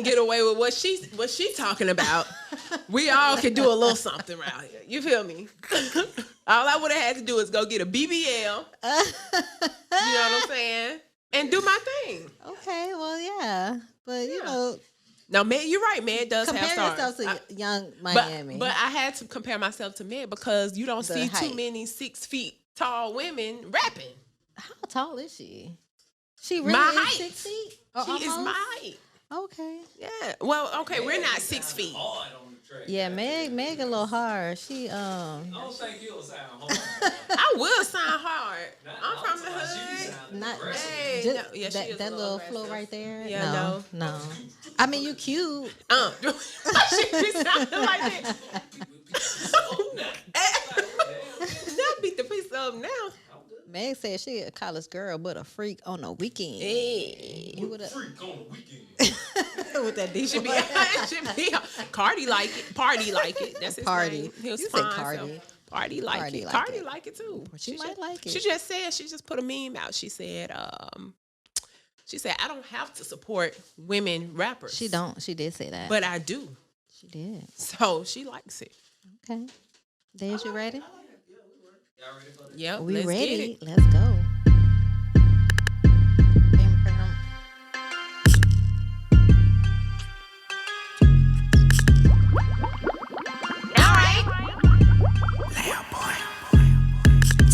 get away with what she talking about, we all can do a little something around here. You feel me? All I would have had to do is go get a BBL. You know what I'm saying? And do my thing. Okay, well, yeah. But, you know. No, man, you're right. Meg does have Compare stars. yourself to young Miami. But I had to compare myself to Meg because you don't see height. too many 6 feet tall women rapping. How tall is she? She really my is height. 6 feet? She is my height. Okay. Yeah. Well, okay, we're not 6 feet. Hard on the track. Yeah, Meg a little hard. She I don't think you'll sound hard. I will sound hard. I'm from the hood. not Hey, just, no, yeah, she is that a little aggressive. flow right there. Yeah, no. I mean, you cute. She be sounding like that. Not beat the piece up now. Meg said she a college girl, but a freak on the weekend. Hey. You would Freak on the weekend. with that Should diesel. be Cardi like it. Party like it. That's his Party. name. He'll You spawn said Cardi. himself. Party like Cardi it. like Cardi it. like it too. She might like it. She just said, she just put a meme out. She said, I don't have to support women rappers. She don't. She did say that. But I do. She did. So she likes it. Okay. Dej, you ready? Y'all ready for this? Yep. We let's ready. Get it. Let's go.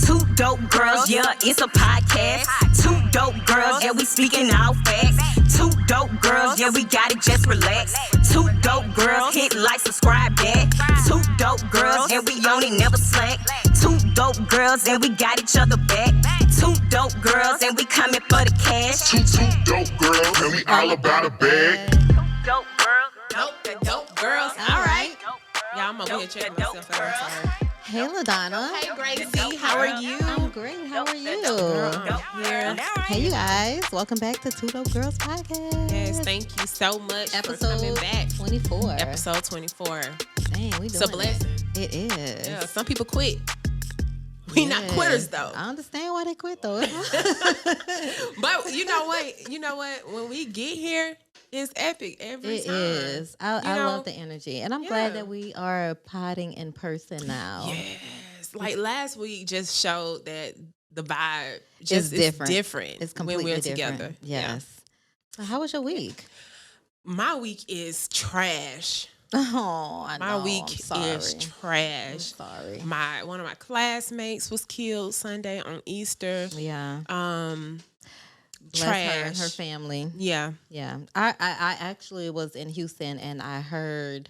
Two dope girls, yeah, it's a podcast. Two dope girls, yeah, we speaking all facts. Two dope girls, yeah, we got it, just relax. Two dope girls, hit like, subscribe, that. Two dope girls, yeah, we on it, never slack. Two dope girls, and we got each other back. Two dope girls, and we coming for the cash. Two dope girls, and we all about a bag. Dope girls, Dope girls. All right. Yeah, I'm over here checking myself out. I'm sorry. Hey, LaDonna. Hey, Gracie. How are you? I'm great. How are you? Here. Hey, you guys. Welcome back to Two Dope Girls Podcast. Yes, thank you so much for Episode coming back. 24. Episode 24. Dang, we doing It's a blessing. It is. Yeah, some people quit. We not quitters though. I understand why they quit though. But you know what? You know what? When we get here, it's epic every It time. is. I know? love the energy. And I'm glad that we are potting in person now. Yes. Like last week just showed that the vibe just It's different. is different It's completely when we're different. together. Yes. So how was your week? My week is trash. Oh, I know. My week I'm sorry. is trash. I'm sorry. One of my classmates was killed Sunday on Easter. Yeah. Bless Trash. her and her family. Yeah. Yeah. I actually was in Houston and I heard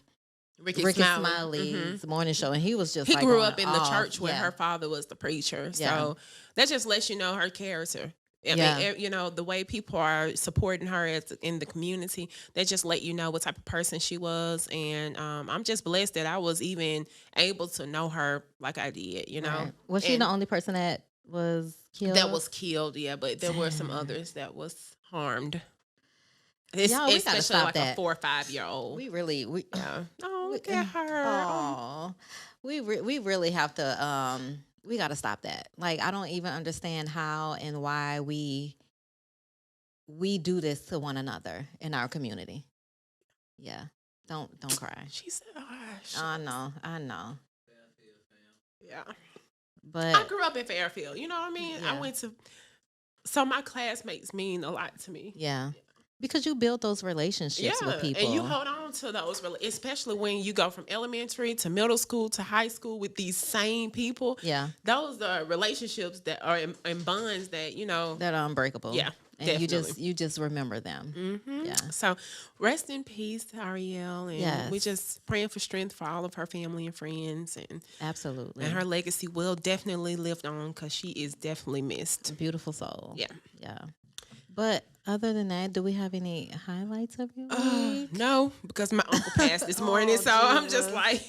Ricky Smiley's Mhm. morning show, and he was just He like grew going up in the off. church where Yeah. her father was the preacher. Yeah. So that just lets you know her character. I Yeah. mean, you know, the way people are supporting her in the community, that just let you know what type of person she was. And I'm just blessed that I was even able to know her like I did, you know. Right. Was she And the only person that was killed? that was killed, yeah, but there were some Damn. others that was harmed. Y'all, we gotta Especially stop like that. a 4 or 5 year old. we Yeah. Oh, look at her. Oh, we really have to we got to stop that. Like, I don't even understand how and why we do this to one another in our community. Yeah. Don't cry. She said, "Gosh." I know. Yeah. But I grew up in Fairfield. You know what I mean? Yeah. I went to, so my classmates mean a lot to me. yeah. Because you build those relationships with people. And you hold on to those, especially when you go from elementary to middle school to high school with these same people. Yeah. Those are relationships that are in bonds that, you know. That are unbreakable. Yeah, And you just remember them. Mhm. Yeah. So rest in peace to Ariel. And Yes. we're just praying for strength for all of her family and friends. Absolutely. And her legacy will definitely live on because she is definitely missed. Beautiful soul. Yeah. Yeah. But other than that, do we have any highlights of your week? No, because my uncle passed this morning, so I'm just like,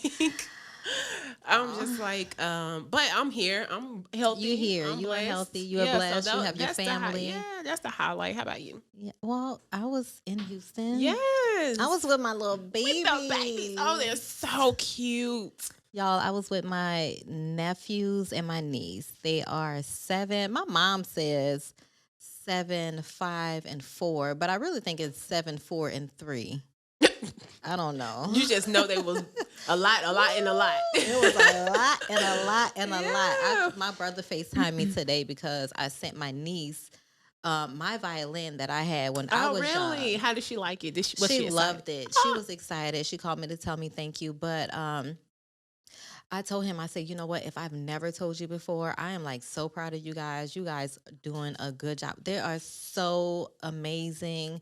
but I'm here. I'm healthy. You here. I'm You are blessed. healthy. You are blessed. You have your that's family. yeah, that's the highlight. How about you? Yeah. Well, I was in Houston. Yes, I was with my little baby. with the babies. Oh, they're so cute. Y'all, I was with my nephews and my niece. They are 7. My mom says 7, 5, and 4, but I really think it's 7, 4, and 3. I don't know. You just know they was a lot, and a lot. It was a lot and a lot and a Yeah. lot. My brother FaceTimed me today because I sent my niece my violin that I had when I Oh, was really? young. How did she like it? Was She excited? loved it. She was excited. She called me to tell me thank you. But I told him, I said, you know what? If I've never told you before, I am like so proud of you guys. You guys are doing a good job. They are so amazing.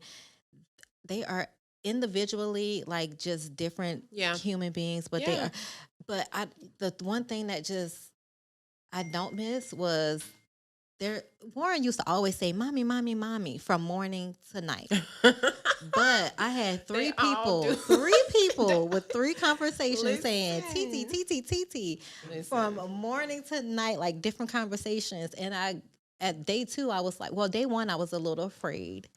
They are individually like just different Yeah. human beings, but they Yeah. are. But the one thing that just I don't miss was Warren used to always say, "Mommy, mommy, mommy," from morning to night. But I had They all do. three people with 3 conversations saying Listen. TT from morning to night, like different conversations. And at day 2, I was like, well, day 1, I was a little afraid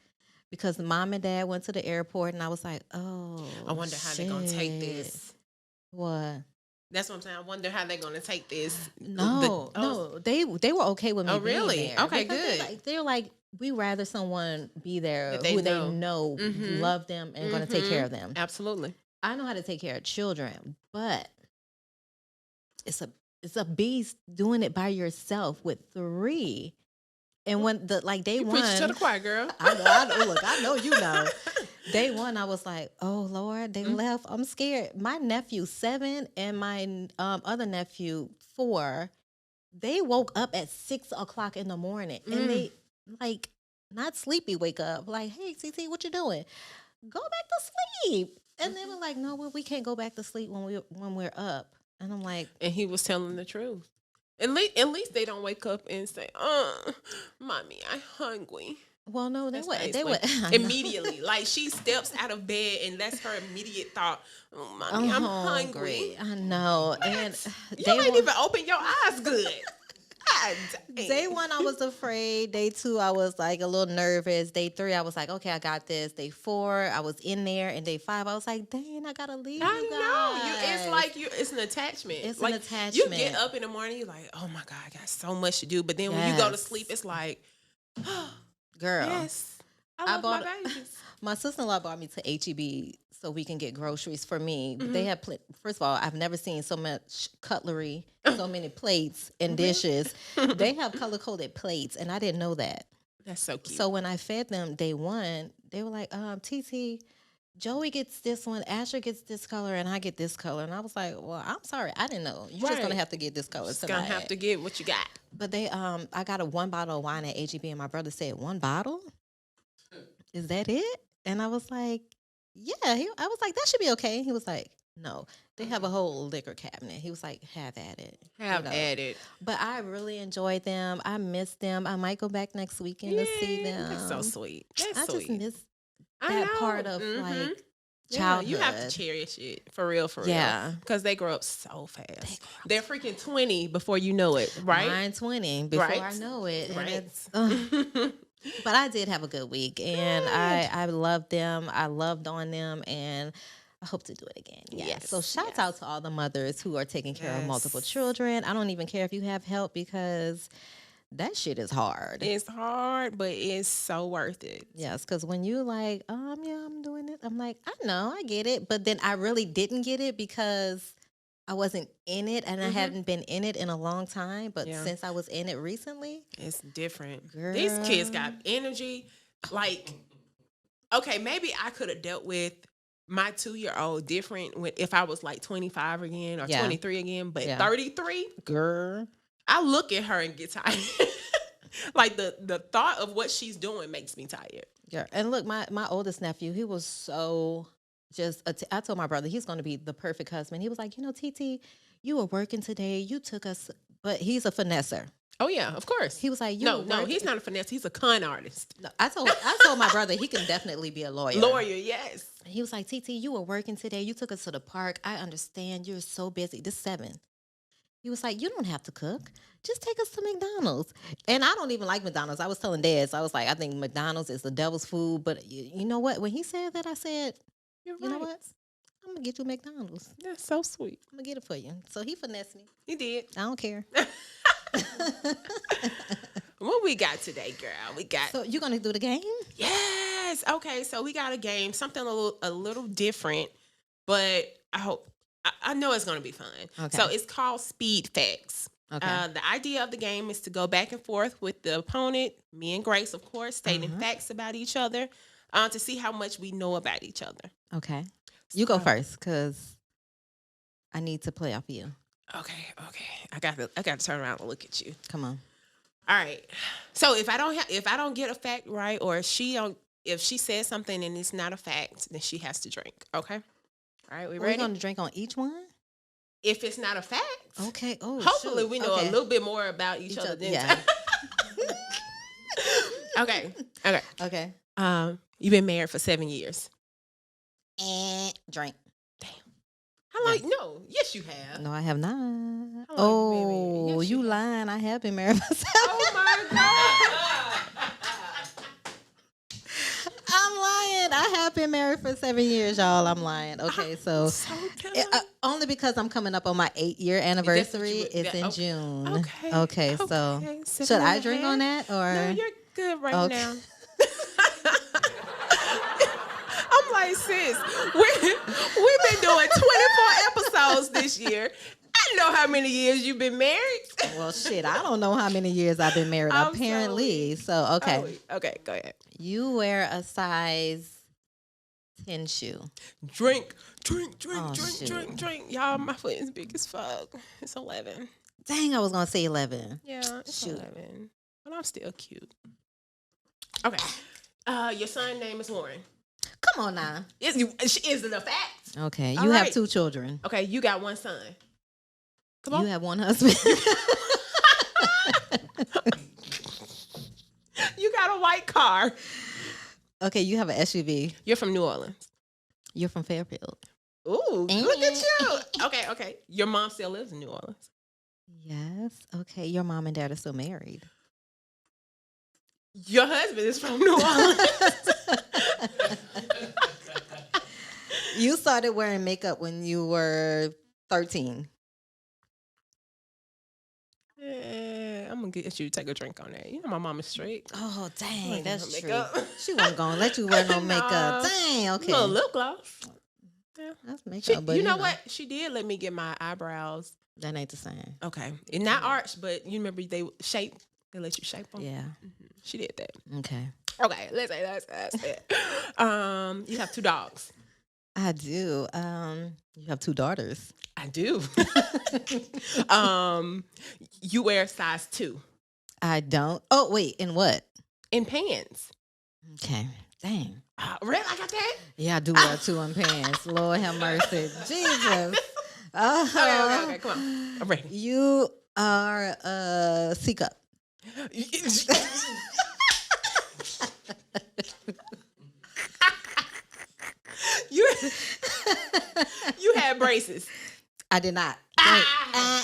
because mom and dad went to the airport, and I was like, oh, I wonder how they're gonna take shit. this. What? That's what I'm saying. I wonder how they're gonna take this. No, they were okay with me. Oh, being really? there Okay, because good. They're like, we rather someone be there That they who know. they know Mhm. love them and going to take care of them. Absolutely. I know how to take care of children, but it's a beast doing it by yourself with 3. And when day You one, preach to the choir, girl. I know you know. Day 1, I was like, oh Lord, they left. I'm scared. My nephew 7 and my other nephew 4, they woke up at 6 o'clock in the morning, and they like not sleepy wake up like, hey TT, what you doing? Go back to sleep. And they were like, no, well, we can't go back to sleep when we're up. And I'm like, And he was telling the truth. At least they don't wake up and say, mommy, I'm hungry. well, no, they That's were. nice. They were Like, immediately. Like she steps out of bed and that's her immediate thought. Oh, mommy, I'm hungry. I know. And You they ain't were- even open your eyes good. God dang. Day 1, I was afraid. Day 2, I was like a little nervous. Day 3, I was like, okay, I got this. Day 4, I was in there. And day 5, I was like, dang, I gotta leave I you guys. know. It's like it's an attachment. It's an like, attachment. You get up in the morning, you're like, oh my God, I got so much to do. But then when you go to Yes. sleep, it's like, Girl, yes, I I love bought- my babies. my sister-in-law brought me to HEB so we can get groceries for me. Mm-hmm. They have, first of all, I've never seen so much cutlery, so many plates and dishes. They have color-coded plates, and I didn't know that. That's so cute. So when I fed them day 1, they were like, TT, Joey gets this one, Asher gets this color, and I get this color. And I was like, well, I'm sorry, I didn't know. You're just Right. gonna have to get this color Just tonight. gonna have to get what you got. But they I got a 1 bottle of wine at HEB, and my brother said, 1 bottle? Is that it? And I was like, yeah. I was like, that should be okay. He was like, no, they have a whole liquor cabinet. He was like, have at it. Have know. at it. But I really enjoyed them. I miss them. I might go back next weekend to see Yay, them. That's so sweet. That's I sweet. just miss I that know. part of Mhm. like Yeah, childhood. you have to cherish it for real, Yeah. because they grow up so fast. They're freaking 20 before you know it, right? Mine 20 before Right. I know it. And Right. it's, but I did have a good week, and I loved them. I loved on them, and I hope to do it again. Yes. So Yes, shout yes. out to all the mothers who are taking care of multiple Yes. children. I don't even care if you have help because that shit is hard. It's hard, but it's so worth it. Yes, because when you like, yeah, I'm doing this, I'm like, I know, I get it. But then I really didn't get it because I wasn't in it, and I haven't been in it in a long time. But Yeah. since I was in it recently, It's different. These kids got energy. Like, okay, maybe I could have dealt with my 2-year-old different if I was like 25 again or Yeah. 23 again, but Yeah. 33, girl, I look at her and get tired. Like the thought of what she's doing makes me tired. yeah. And look, my oldest nephew, he was so I told my brother he's going to be the perfect husband. He was like, TT, you were working today. You took us, but he's a finesser. Oh yeah, of course. He was like, no, he's not a finesse. He's a con artist. No, I told my brother he can definitely be a lawyer. Lawyer, yes. He was like, TT, you were working today. You took us to the park. I understand you're so busy. This 7. He was like, you don't have to cook. Just take us to McDonald's. And I don't even like McDonald's. I was telling Dad, so I was like, I think McDonald's is the devil's food. But you know what? When he said that, I said, You're you know right. what? I'm going to get you McDonald's. That's so sweet. I'm going to get it for you. So he finessed me. He did. I don't care. What we got today, girl? We got So you going to do the game? yes. Yes. Okay. So we got a game, something a little different, but I know it's gonna be fun. Okay. So it's called Speed Facts. Okay. The idea of the game is to go back and forth with the opponent, me and Grace, of course, stating facts about each other, to see how much we know about each other. Okay. You go first, cause I need to play off of you. Okay. I got to turn around and look at you. Come on. All right. So if I don't get a fact right, or if she says something and it's not a fact, then she has to drink. Okay. All right. We We're ready? gonna drink on each one. If it's not a fact, Okay. Oh, hopefully shoot. we know Okay. a little bit more about each other. Than Yeah. Okay. Okay. You've been married for 7 years. And drink. How long? No. Yes, you have. No, I have not. How long Oh, you been married? Yes, you you lying. I have been married for 7 Oh my God. I'm lying. I have been married for 7 years, y'all. I'm lying. Okay, so So done. only because I'm coming up on my 8-year anniversary. It's in okay. June. Okay. Okay, so Okay, should I drink on that or? No, you're good right Okay. now. I'm like, sis, we've been doing 24 episodes this year. I don't know how many years you've been married. Well, shit, I don't know how many years I've been married. I'm Apparently, so okay. Oh, okay, go ahead. You wear a size 10 shoe. Drink, Oh, shoot. drink. Y'all, my foot is big as fuck. It's 11. Dang, I was gonna say 11. Yeah, it's Shoot. 11. But I'm still cute. Okay. Your son's name is Warren. Come on now. Is it a fact? Okay, All you have right. 2 children. Okay, you got one son. Come on. You have 1 husband. You got a white car. Okay, you have an SUV. You're from New Orleans. You're from Fairfield. Ooh, look at you. Okay. Your mom still lives in New Orleans. Yes. Okay, your mom and dad are still married. Your husband is from New Orleans. You started wearing makeup when you were 13. Yeah, I'm gonna get you to take a drink on that. You know my mom is straight. Oh, You dang, ain't that's no true. makeup. She wasn't gonna let you wear no makeup. Nah. Dang, okay. Little lip gloss. That's She, makeup, but you know what? She did let me get my eyebrows. That ain't the same. Okay, and not arched, but you remember they shape. They let you shape them. Yeah. She did that. Okay. Okay, let's say that's it. You have 2 dogs. I do. You have 2 daughters. I do. You wear size 2 I don't. Oh, wait, in what? in pants. Okay. Dang. Really? I got that? Yeah, I do wear 2 in pants. Lord have mercy. Jesus. Okay, come on. I'm ready. You are a C cup. You had braces. I did not. Okay.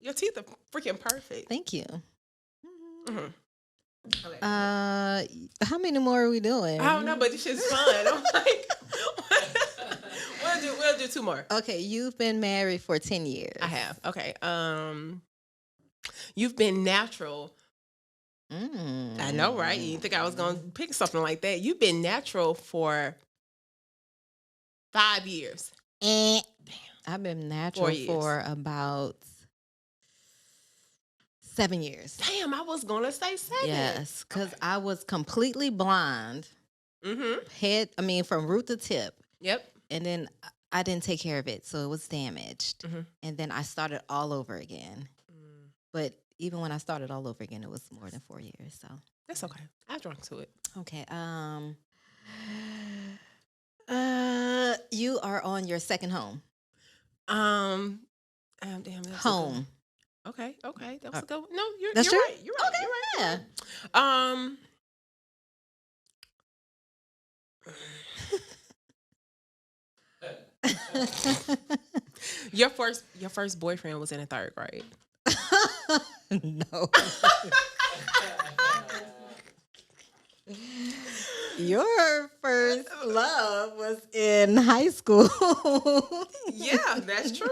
Your teeth are freaking perfect. Thank you. Mhm. Okay. How many more are we doing? I don't know, but this shit's fun. I'm like, we'll do 2 more. Okay, you've been married for 10 years. I have. Okay. You've been natural. I know, right? You didn't think I was gonna pick something like that. You've been natural for 5 years. I've been natural 4 years. for about 7 years. Damn, I was gonna say 7. Yes, because I was completely blind, Mm-hmm. from root to tip, Yep. and then I didn't take care of it, so it was damaged, Mhm. and then I started all over again. But even when I started all over again, it was more than 4 years. So That's okay. I drunk to it. okay, you are on your second home. Damn. That's Home. Okay. That was a good one. No, you're That's true? right. You're right. Okay, You're right. yeah. Your first boyfriend was in the 3rd grade. No. Your first love was in high school. Yeah, that's true.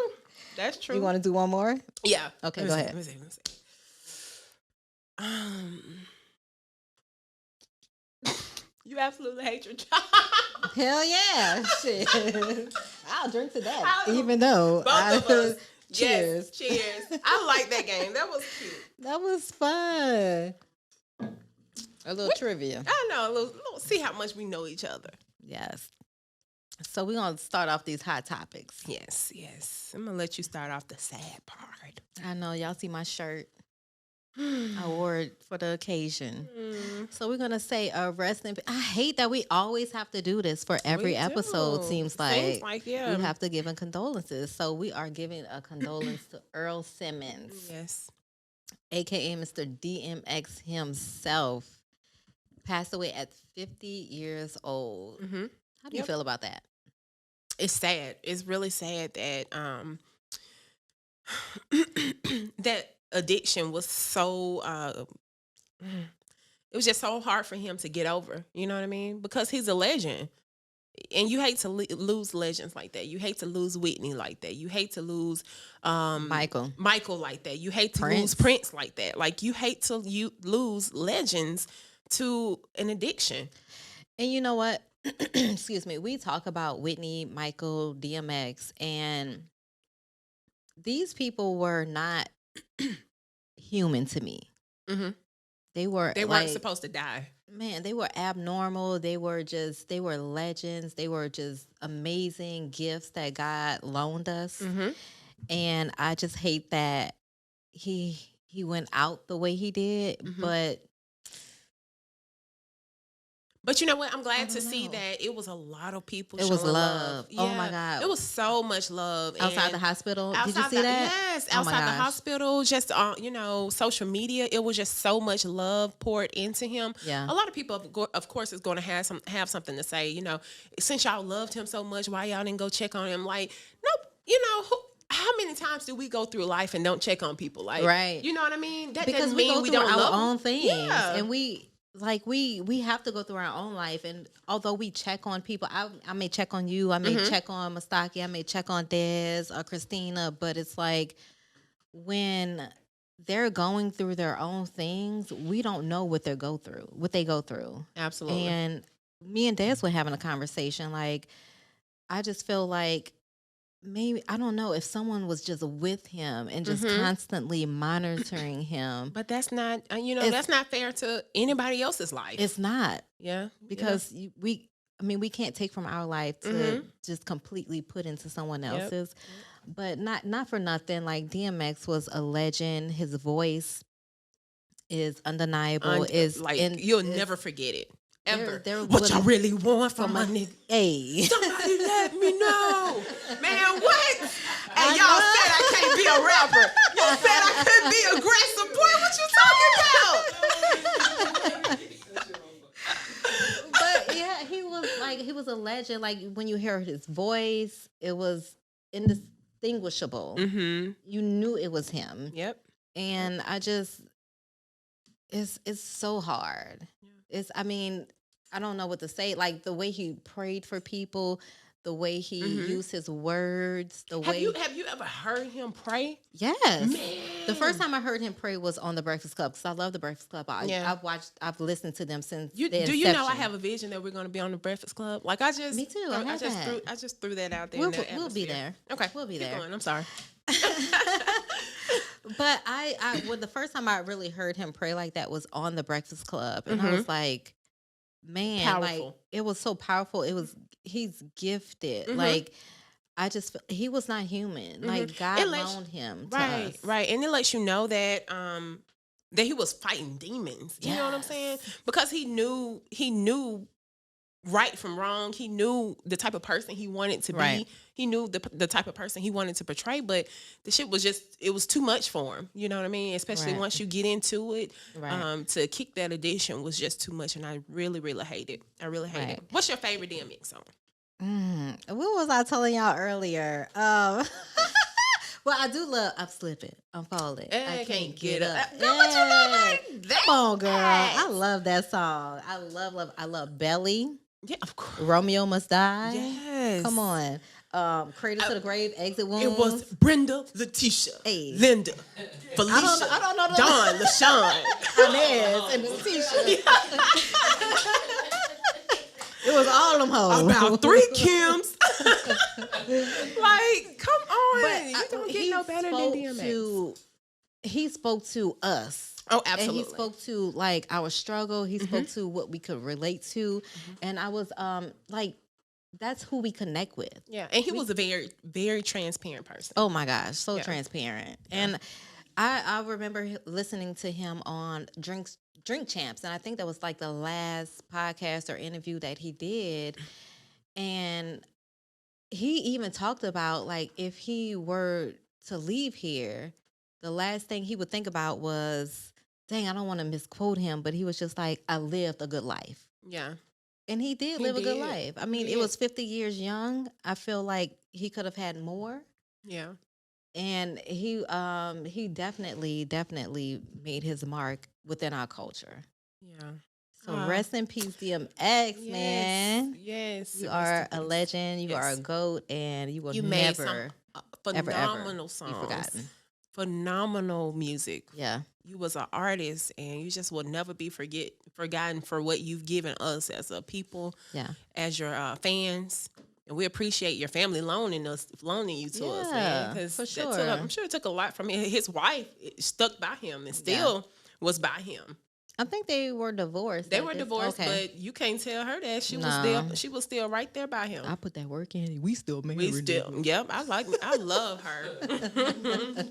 That's true. You want to do one more? Yeah. Okay, Let me go see, ahead. Let me see. You absolutely hate your job. Hell yeah. Shit. I'll drink to that. Even though Both of us. Cheers. Yes, cheers. I like that game. That was cute. That was fun. A little trivia. I know. A little, see how much we know each other. Yes. So we're gonna start off these hot topics. Yes, yes. I'm gonna let you start off the sad part. I know y'all see my shirt. I wore it for the occasion. So we're gonna say rest in. I hate that we always have to do this for every We episode. do. Seems Seems like like, yeah. we have to give condolences. So we are giving a condolence to Earl Simmons, Yes. aka Mr. DMX himself, passed away at 50 years old. Mm-hmm. How do you feel about that? It's sad. It's really sad that that addiction was so it was just so hard for him to get over. You know what I mean? Because he's a legend. And you hate to lose legends like that. You hate to lose Whitney like that. You hate to lose Michael like that. You hate to Prince. lose Prince like that. Like you hate to lose legends to an addiction. And you know what? Excuse me. We talk about Whitney, Michael, DMX, and these people were not human to me. Mm-hmm. They were. They weren't supposed to die. Man, they were abnormal. They were legends. They were just amazing gifts that God loaned us. Mm-hmm. And I just hate that he went out the way he did. Mhm. But you know what? I'm glad to see know. that it was a lot of people. It was showing love. Oh my Yeah. God. It was so much love Outside and the hospital. Did you outside see the- that? Yes, Oh my outside the gosh. hospital, just social media. It was just so much love poured into him. Yeah. A lot of people, of course, is going to have something to say. You know, since y'all loved him so much, why y'all didn't go check on him? Like, nope. You know, how many times do we go through life and don't check on people? Like, Right. You know what I mean? That Because doesn't we mean go we through don't our love them. own things. Yeah. And we have to go through our own life. And although we check on people, I may check on you, I may check on Mustaki, I may check on Des or Christina, but it's like when they're going through their own things, we don't know what they go through. Absolutely. And me and Des were having a conversation. Like, I just feel like maybe, I don't know, if someone was just with him and just constantly monitoring him. But that's not, that's not fair to anybody else's life. It's not, Yeah. because we can't take from our life to just completely put into someone else's. But not for nothing. Like, DMX was a legend. His voice is undeniable. You'll never forget it. Ever. there what was- y'all really want from a nigga? Hey. Somebody let me know. Man, what? Hey, I y'all know. said I can't be a rapper. Y'all said I couldn't be aggressive. Boy, what you talking about? But yeah, he was a legend. Like, when you hear his voice, it was indistinguishable. Mm-hmm. You knew it was him. Yep. And it's so hard. I don't know what to say. Like, the way he prayed for people, the way he used his words, Have you ever heard him pray? Yes. Man. The first time I heard him pray was on the Breakfast Club, because I love the Breakfast Club. Yeah. I've listened to them since Do the you know I inception. have a vision that we're going to be on the Breakfast Club? Like, Me too. I just threw that out there. We'll in the be atmosphere. there. Okay, We'll be keep there. going. I'm sorry. But when the first time I really heard him pray like that was on the Breakfast Club, and I was like, man, Powerful. like, it was so powerful. He's gifted. Like, he was not human. Like, God loaned him to us. Right, and it lets you know that that he was fighting demons. You know what I'm saying? Because he knew right from wrong. He knew the type of person he wanted to be. Right. He knew the type of person he wanted to portray, but the shit was it was too much for him. You know what I mean? Especially Right. once you get into it, Right. to kick that addiction was just too much, and I really, really hate it. I really hate it. What's your favorite DMX song? What was I telling y'all earlier? Well, I do love I'm Slipping, I'm Falling. I can't get up. Girl, what you know like that? Come on, girl. I love that song. I love Belly. Yeah, of course. Romeo Must Die. Yes. Come on. Cradle to the Grave, Exit Wounds. It was Brenda, Letitia, Hey. Linda, Felicia, I don't know the Dawn, LaShawn. Inez and Letitia. It was all them hoes. About 3 Kims. Like, come on. You don't get no better than DMX. He spoke to us. Oh, absolutely. And he spoke to like our struggle. He spoke to what we could relate to. And I was like, that's who we connect with. Yeah. And he was a very, very transparent person. Oh my gosh, so transparent. Yeah. And I remember listening to him on Drink Champs, and I think that was like the last podcast or interview that he did. And he even talked about like if he were to leave here, the last thing he would think about was, dang, I don't want to misquote him, but he was just like, I lived a good life. Yeah. And he did live a good life. I mean, it was 50 years young. I feel like he could have had more. Yeah. And he definitely made his mark within our culture. Yeah. So rest in peace, DMX, man. Yes. You are a legend. You are a GOAT, and you will never, phenomenal ever songs. Be forgotten. Phenomenal music. Yeah. You was an artist, and you just will never be forgotten for what you've given us as a people. Yeah. As your fans. And we appreciate your family loaning you to us, man. Because for sure. I'm sure it took a lot from him. His wife stuck by him and still was by him. I think they were divorced. They were divorced, but you can't tell her that she was still right there by him. I put that work in. We still married. Yep. I love her.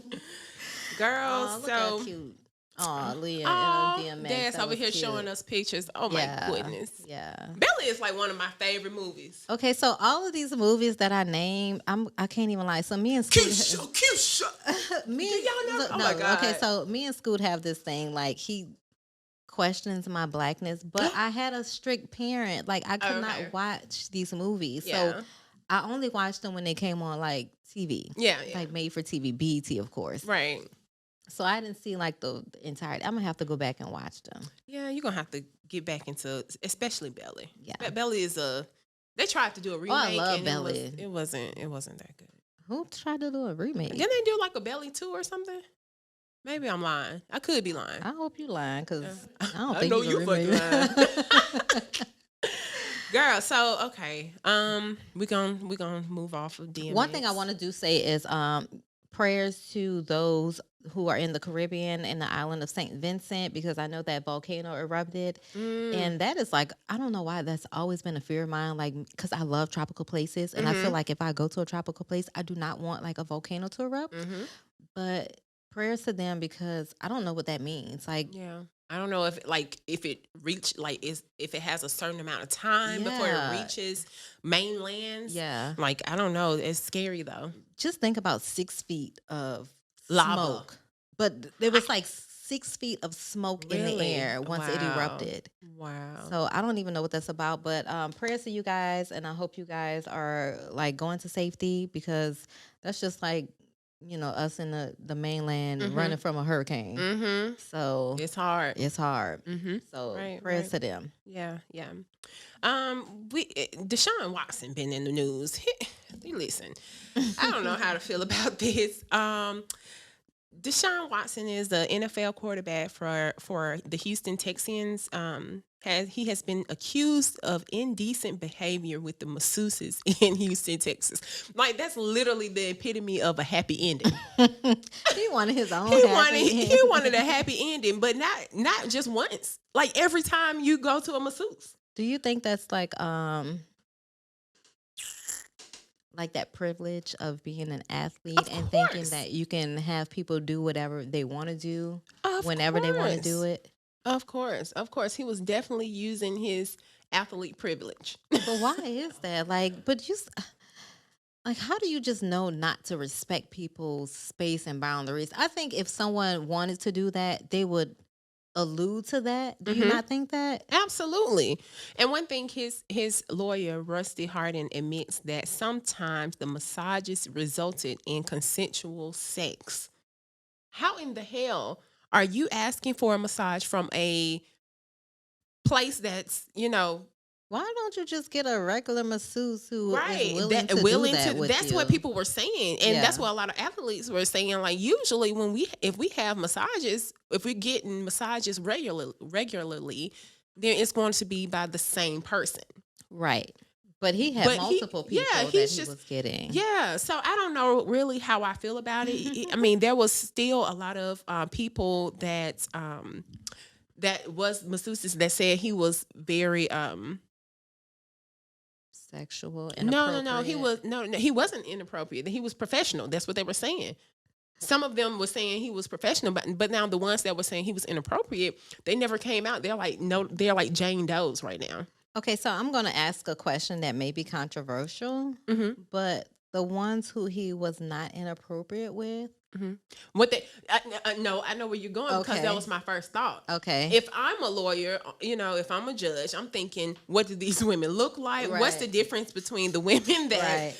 Girl, look so how cute. Oh, Leah and DMX. Dad's over here showing us pictures. Oh my goodness. Yeah. Belly is like one of my favorite movies. Okay, so all of these movies that I named, I can't even lie. So me and Scoot, Keisha. me, do y'all know? No, my God. Okay, so me and Scoot have this thing like he questions my blackness, but I had a strict parent. Like I could not watch these movies, so I only watched them when they came on like TV. Yeah, like made for TV, BET, of course. Right. So I didn't see like the entirety. I'm gonna have to go back and watch them. Yeah, you're gonna have to get back into, especially Belly. Yeah, Belly is they tried to do a remake. I love Belly. It wasn't that good. Who tried to do a remake? Didn't they do like a Belly 2 or something? Maybe I'm lying. I could be lying. I hope you lying because I don't I think know you fucking lying. Girl, so okay. We're gonna move off of DMX. One thing I want to do say is prayers to those who are in the Caribbean and the island of St. Vincent, because I know that volcano erupted. And that is like, I don't know why that's always been a fear of mine, like, because I love tropical places. And I feel like if I go to a tropical place, I do not want like a volcano to erupt. But prayers to them, because I don't know what that means. Like, I don't know if it has a certain amount of time before it reaches mainland. Yeah. Like, I don't know. It's scary though. Just think about 6 feet of lava. Smoke. But there was like 6 feet of smoke in the air once it erupted. Wow. So I don't even know what that's about. But prayers to you guys, and I hope you guys are like going to safety, because that's just like, you know, us in the mainland running from a hurricane. So it's hard. So prayers to them. Yeah. Deshaun Watson been in the news. Listen, I don't know how to feel about this. Deshaun Watson is the NFL quarterback for the Houston Texans. He has been accused of indecent behavior with the masseuses in Houston, Texas. Like, that's literally the epitome of a happy ending. He wanted his own. He wanted a happy ending, but not just once. Like, every time you go to a masseuse. Do you think that's like that privilege of being an athlete and thinking that you can have people do whatever they want to do whenever they want to do it? Of course. He was definitely using his athlete privilege. But why is that? Like, but just like, how do you just know not to respect people's space and boundaries? I think if someone wanted to do that, they would allude to that. Do you not think that? Absolutely. And one thing, his lawyer, Rusty Hardin, admits that sometimes the massages resulted in consensual sex. How in the hell are you asking for a massage from a place that's, why don't you just get a regular masseuse who is willing to do that with That's you? what people were saying, and that's what a lot of athletes were saying. Like, usually if we have massages, if we're getting massages regularly, then it's going to be by the same person. Right. But he had multiple people that he was getting. Yeah, so I don't know really how I feel about it. I mean, there was still a lot of people that was masseuses that said he was very sexual. No, he wasn't inappropriate. He was professional. That's what they were saying. Some of them were saying he was professional, but now the ones that were saying he was inappropriate, they never came out. They're like they're like Jane Does right now. Okay, so I'm going to ask a question that may be controversial, but the ones who he was not inappropriate with. What they? No, I know where you're going because that was my first thought. Okay, if I'm a lawyer, if I'm a judge, I'm thinking, what do these women look like? Right. What's the difference between the women that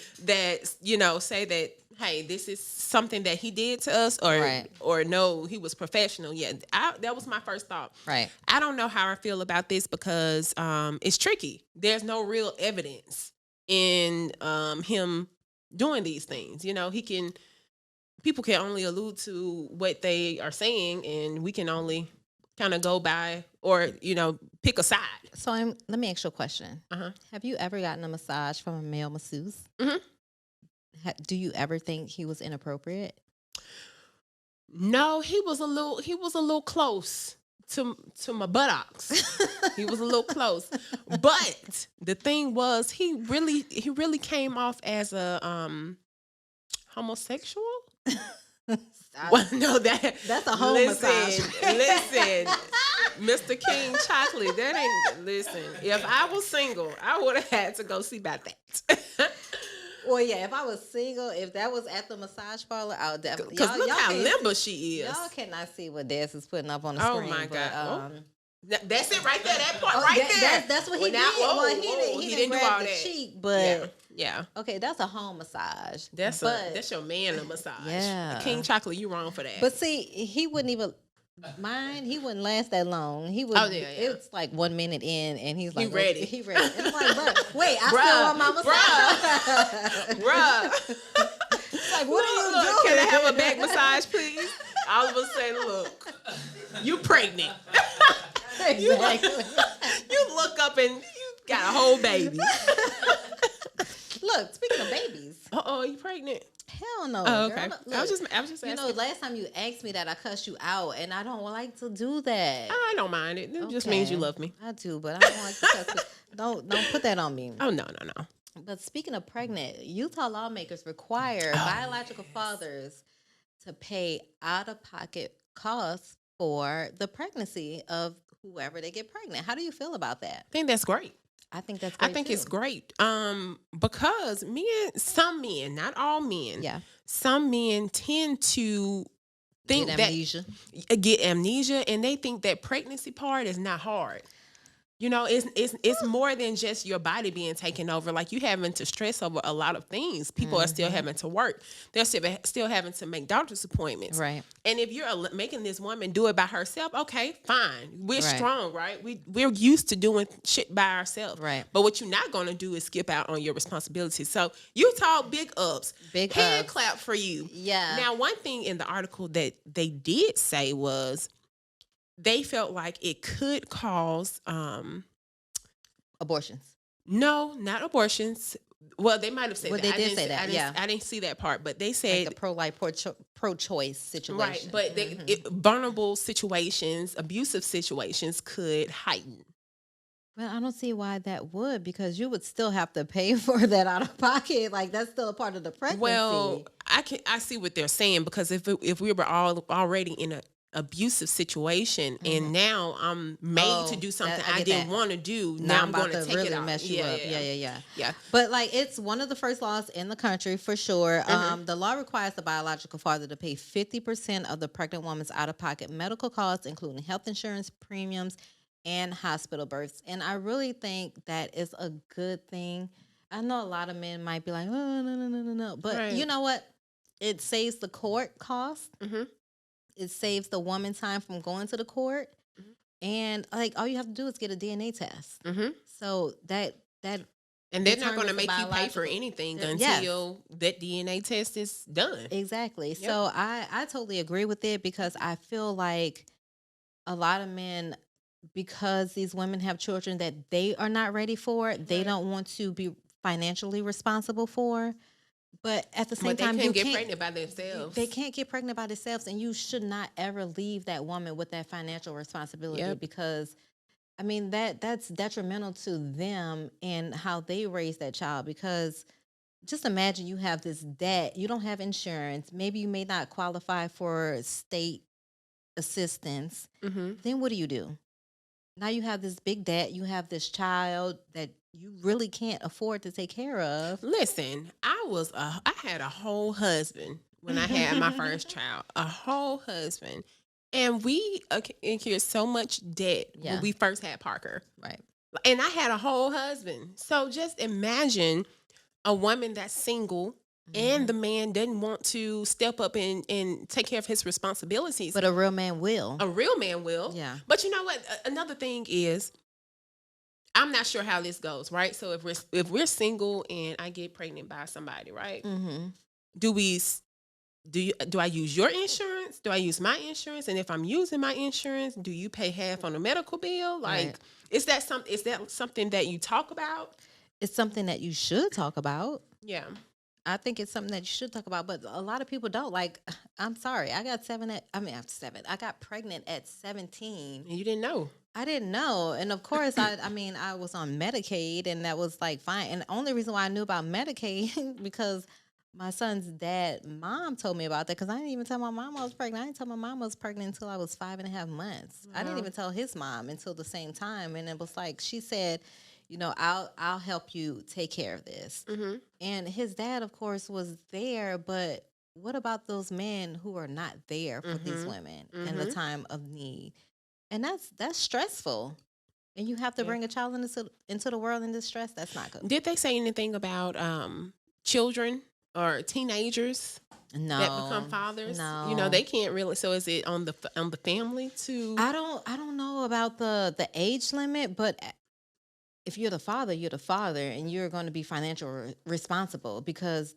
say that, hey, this is something that he did to us, or no, he was professional. Yeah, that was my first thought. Right. I don't know how I feel about this because it's tricky. There's no real evidence in him doing these things. People can only allude to what they are saying, and we can only kind of go by or pick a side. So let me ask you a question. Have you ever gotten a massage from a male masseuse? Do you ever think he was inappropriate? No, he was a little close to my buttocks. He was a little close, but the thing was, he really came off as a homosexual. Well, no, that's a home massage. Listen, Mr. King Chocolate. That ain't. Listen, if I was single, I would have had to go see about that. Well, yeah, if I was single, if that was at the massage parlor, I would definitely. Because look how limber she is. Y'all cannot see what Des is putting up on the screen. Oh my God! But, that's it right there. That part right there. That's what he did. He didn't grab the cheek, but yeah. Okay, that's a home massage. That's your man a massage. Yeah, King Chocolate, you wrong for that. But see, he wouldn't even. Mine, he wouldn't last that long. He would. It's like 1 minute in, and he's like, he ready. He ready. It's like, bro, wait, I still want my massage, bruh. Like, what are you doing? Can I have a back massage, please? All of a sudden, look, you pregnant. Exactly. You look up and you got a whole baby. Look, speaking of babies. You pregnant? Hell no. Oh, okay. Girl. Look, I was just asking. Last time you asked me that, I cussed you out, and I don't like to do that. I don't mind it. It just means you love me. I do, but I don't like to cuss you. Don't put that on me. Oh, no. But speaking of pregnant, Utah lawmakers require biological fathers to pay out-of-pocket costs for the pregnancy of whoever they get pregnant. How do you feel about that? I think that's great. I think that's great. I think too. it's great. Because some men, not all men, some men tend to think get amnesia, and they think that pregnancy part is not hard. It's more than just your body being taken over. Like, you having to stress over a lot of things. People are still having to work. They're still having to make doctor's appointments. Right. And if you're making this woman do it by herself, okay, fine. We're strong, right? We're used to doing shit by ourselves. Right. But what you're not going to do is skip out on your responsibilities. So Utah, big ups. Hand clap for you. Yeah. Now, one thing in the article that they did say was, they felt like it could cause abortions. No, not abortions. Well, they might have said that. They did say that. I didn't see that part, but they said like the pro-life, pro-choice situation. Right, but vulnerable situations, abusive situations could heighten. Well, I don't see why that would, because you would still have to pay for that out of pocket. Like, that's still a part of the pregnancy. Well, I see what they're saying, because if we were already in a abusive situation, and now I'm made to do something I didn't want to do. Now I'm going to take really it out. Mess you up. Yeah. But like, it's one of the first laws in the country for sure. The law requires the biological father to pay 50% of the pregnant woman's out-of-pocket medical costs, including health insurance premiums and hospital births. And I really think that is a good thing. I know a lot of men might be like, oh, no. But you know what? It saves the court cost. It saves the woman time from going to the court, and like, all you have to do is get a DNA test. So that and they're not going to make you pay for anything until that DNA test is done. Exactly. Yep. So I totally agree with it, because I feel like a lot of men because these women have children that they are not ready for, they don't want to be financially responsible for. But at the same But they time, can't you get can't. pregnant by themselves. They can't get pregnant by themselves, and you should not ever leave that woman with that financial responsibility Yep. because, I mean, that's detrimental to them and how they raise that child. Because just imagine you have this debt, you don't have insurance, maybe you may not qualify for state assistance. Mm-hmm. Then what do? Now you have this big debt, you have this child that you really can't afford to take care of. Listen, I had a whole husband when I had my first child, a whole husband, and we incurred so much debt Yeah. when we first had Parker, Right. and I had a whole husband. So just imagine a woman that's single. And the man doesn't want to step up and take care of his responsibilities. But a real man will. A real man will. Yeah. But you know what? Another thing is, I'm not sure how this goes, right? So if we're single and I get pregnant by somebody, right? Mm-hmm. Do I use your insurance? Do I use my insurance? And if I'm using my insurance, do you pay half on the medical bill? Like, Right. is that something that you talk about? It's something that you should talk about. Yeah. I think it's something that you should talk about, but a lot of people don't. Like, I'm sorry, I got I got pregnant at 17. And you didn't know. I didn't know. And of course, I was on Medicaid and that was like fine. And the only reason why I knew about Medicaid because my son's mom told me about that because I didn't even tell my mom I was pregnant. I didn't tell my mom I was pregnant until I was 5.5 months. I didn't Wow. even tell his mom until the same time. And it was like, she said, I'll help you take care of this. Mm-hmm. And his dad, of course, was there, but what about those men who are not there for these women in the time of need? And that's stressful. And you have to bring a child into the world in distress. That's not good. Did they say anything about children or teenagers No, that become fathers? No, They can't really. So is it on the family to? I don't know about the age limit, but if you're the father, and you're going to be financially responsible because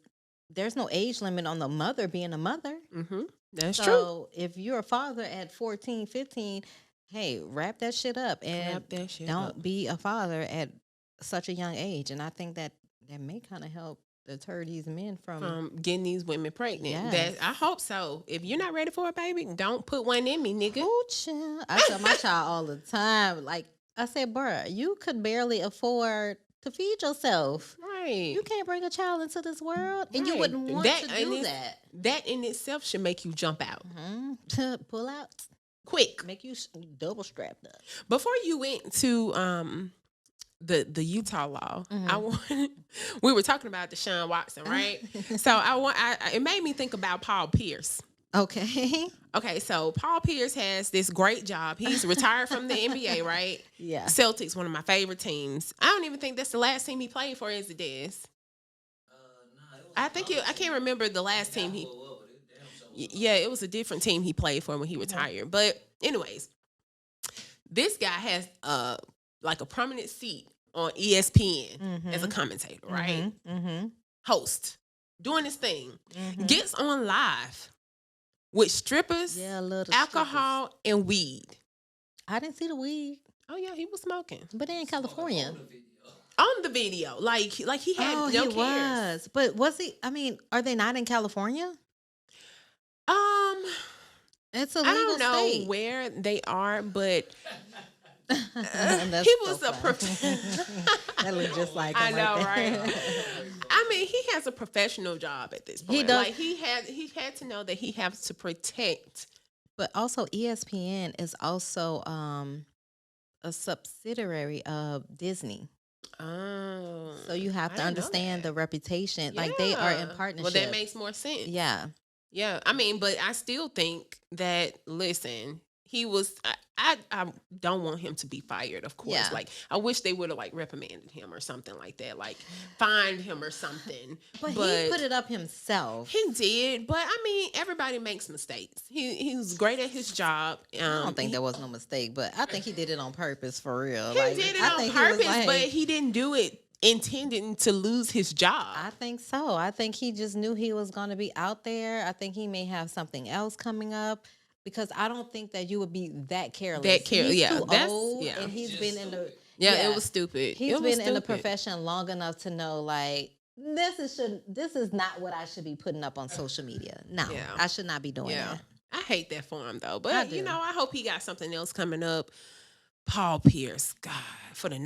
there's no age limit on the mother being a mother. Mm-hmm. That's true. So if you're a father at 14, 15, hey, wrap that shit up and Wrap that shit don't up. be a father at such a young age. And I think that may kind of help deter these men from Getting these women pregnant. Yes. I hope so. If you're not ready for a baby, don't put one in me, nigga. Ooh, child. I tell my child all the time, like I said, bruh, you could barely afford to feed yourself. Right. You can't bring a child into this world, and you Right. wouldn't want to do that. That in itself should make you jump out Pull out, quick. make you double strapped up. Before you went to the Utah law, Mm-hmm. we were talking about Deshaun Watson, right? So it made me think about Paul Pierce. Okay. Okay, so Paul Pierce has this great job. He's retired from the NBA, right? Yeah. Celtics, one of my favorite teams. I don't even think that's the last team he played for, is it, Des? I can't remember the last team he. Yeah, it was a different team he played for when he retired. But anyways, this guy has like a prominent seat on ESPN as a commentator, right? Mm-hmm. Host, doing his thing, Mm-hmm. gets on live with strippers, Yeah, I love the alcohol, and weed. strippers. I didn't see the weed, Oh yeah, he was smoking but they're in California. on the video. Like he had Oh, no he cares. was. But was he? I mean, are they not in California? It's a I legal don't know state. where they are, but That's he so was a funny. That looked just like I him know, there. right? I mean, he has a professional job at this point. He does. Like he had to know that he has to protect. But also, ESPN is also a subsidiary of Disney. Oh, So you have I to didn't know understand that. the reputation. Like they are in Yeah. partnership. Well, that makes more sense. Yeah. Yeah, I mean, but I still think that, listen, he was, I don't want him to be fired, of course. Yeah. Like, I wish they would have, like, reprimanded him or something like that, like, fined him or something. But he put it up himself. He did, but I mean, everybody makes mistakes. He was great at his job. I don't think there was no mistake, but I think he did it on purpose for real. He Like, did it I on think he was purpose, like- but he didn't do it intending to lose his job. I think so. I think he just knew he was going to be out there. I think he may have something else coming up. because I don't think that you would be that careless. Yeah, too that's old, yeah. and he's Just been in the Yeah, it was stupid. He's It was been in the stupid. profession long enough to know, like, this is not what I should be putting up on social media. No, Yeah. I should not be doing Yeah, that. I hate that for him though. I But do. you know, I hope he got something else coming up. Paul Pierce, God, for the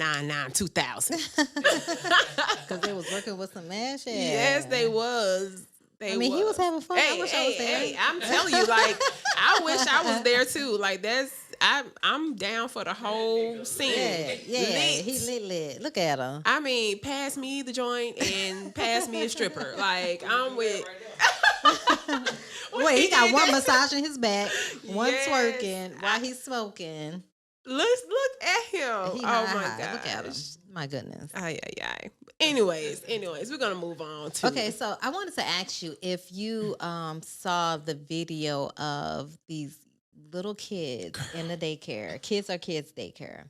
2000. Because they was working with some man shit. Yes, they was. I mean, he was having fun. I wish I was there. Hey, I'm telling you, like, I wish I was there too. Like, I'm down for the whole scene. Yeah, Lit. he lit. Look at him. I mean, pass me the joint and pass me a stripper. Like, I'm with. Wait, he got did one that? massaging his back, one Yes. twerking while he's smoking. Look at him. He Oh high, my high. god. Look at him. My goodness. Ay. Anyways, we're gonna move on to. Okay, so I wanted to ask you if you saw the video of these little kids in the daycare. Kids Are Kids daycare.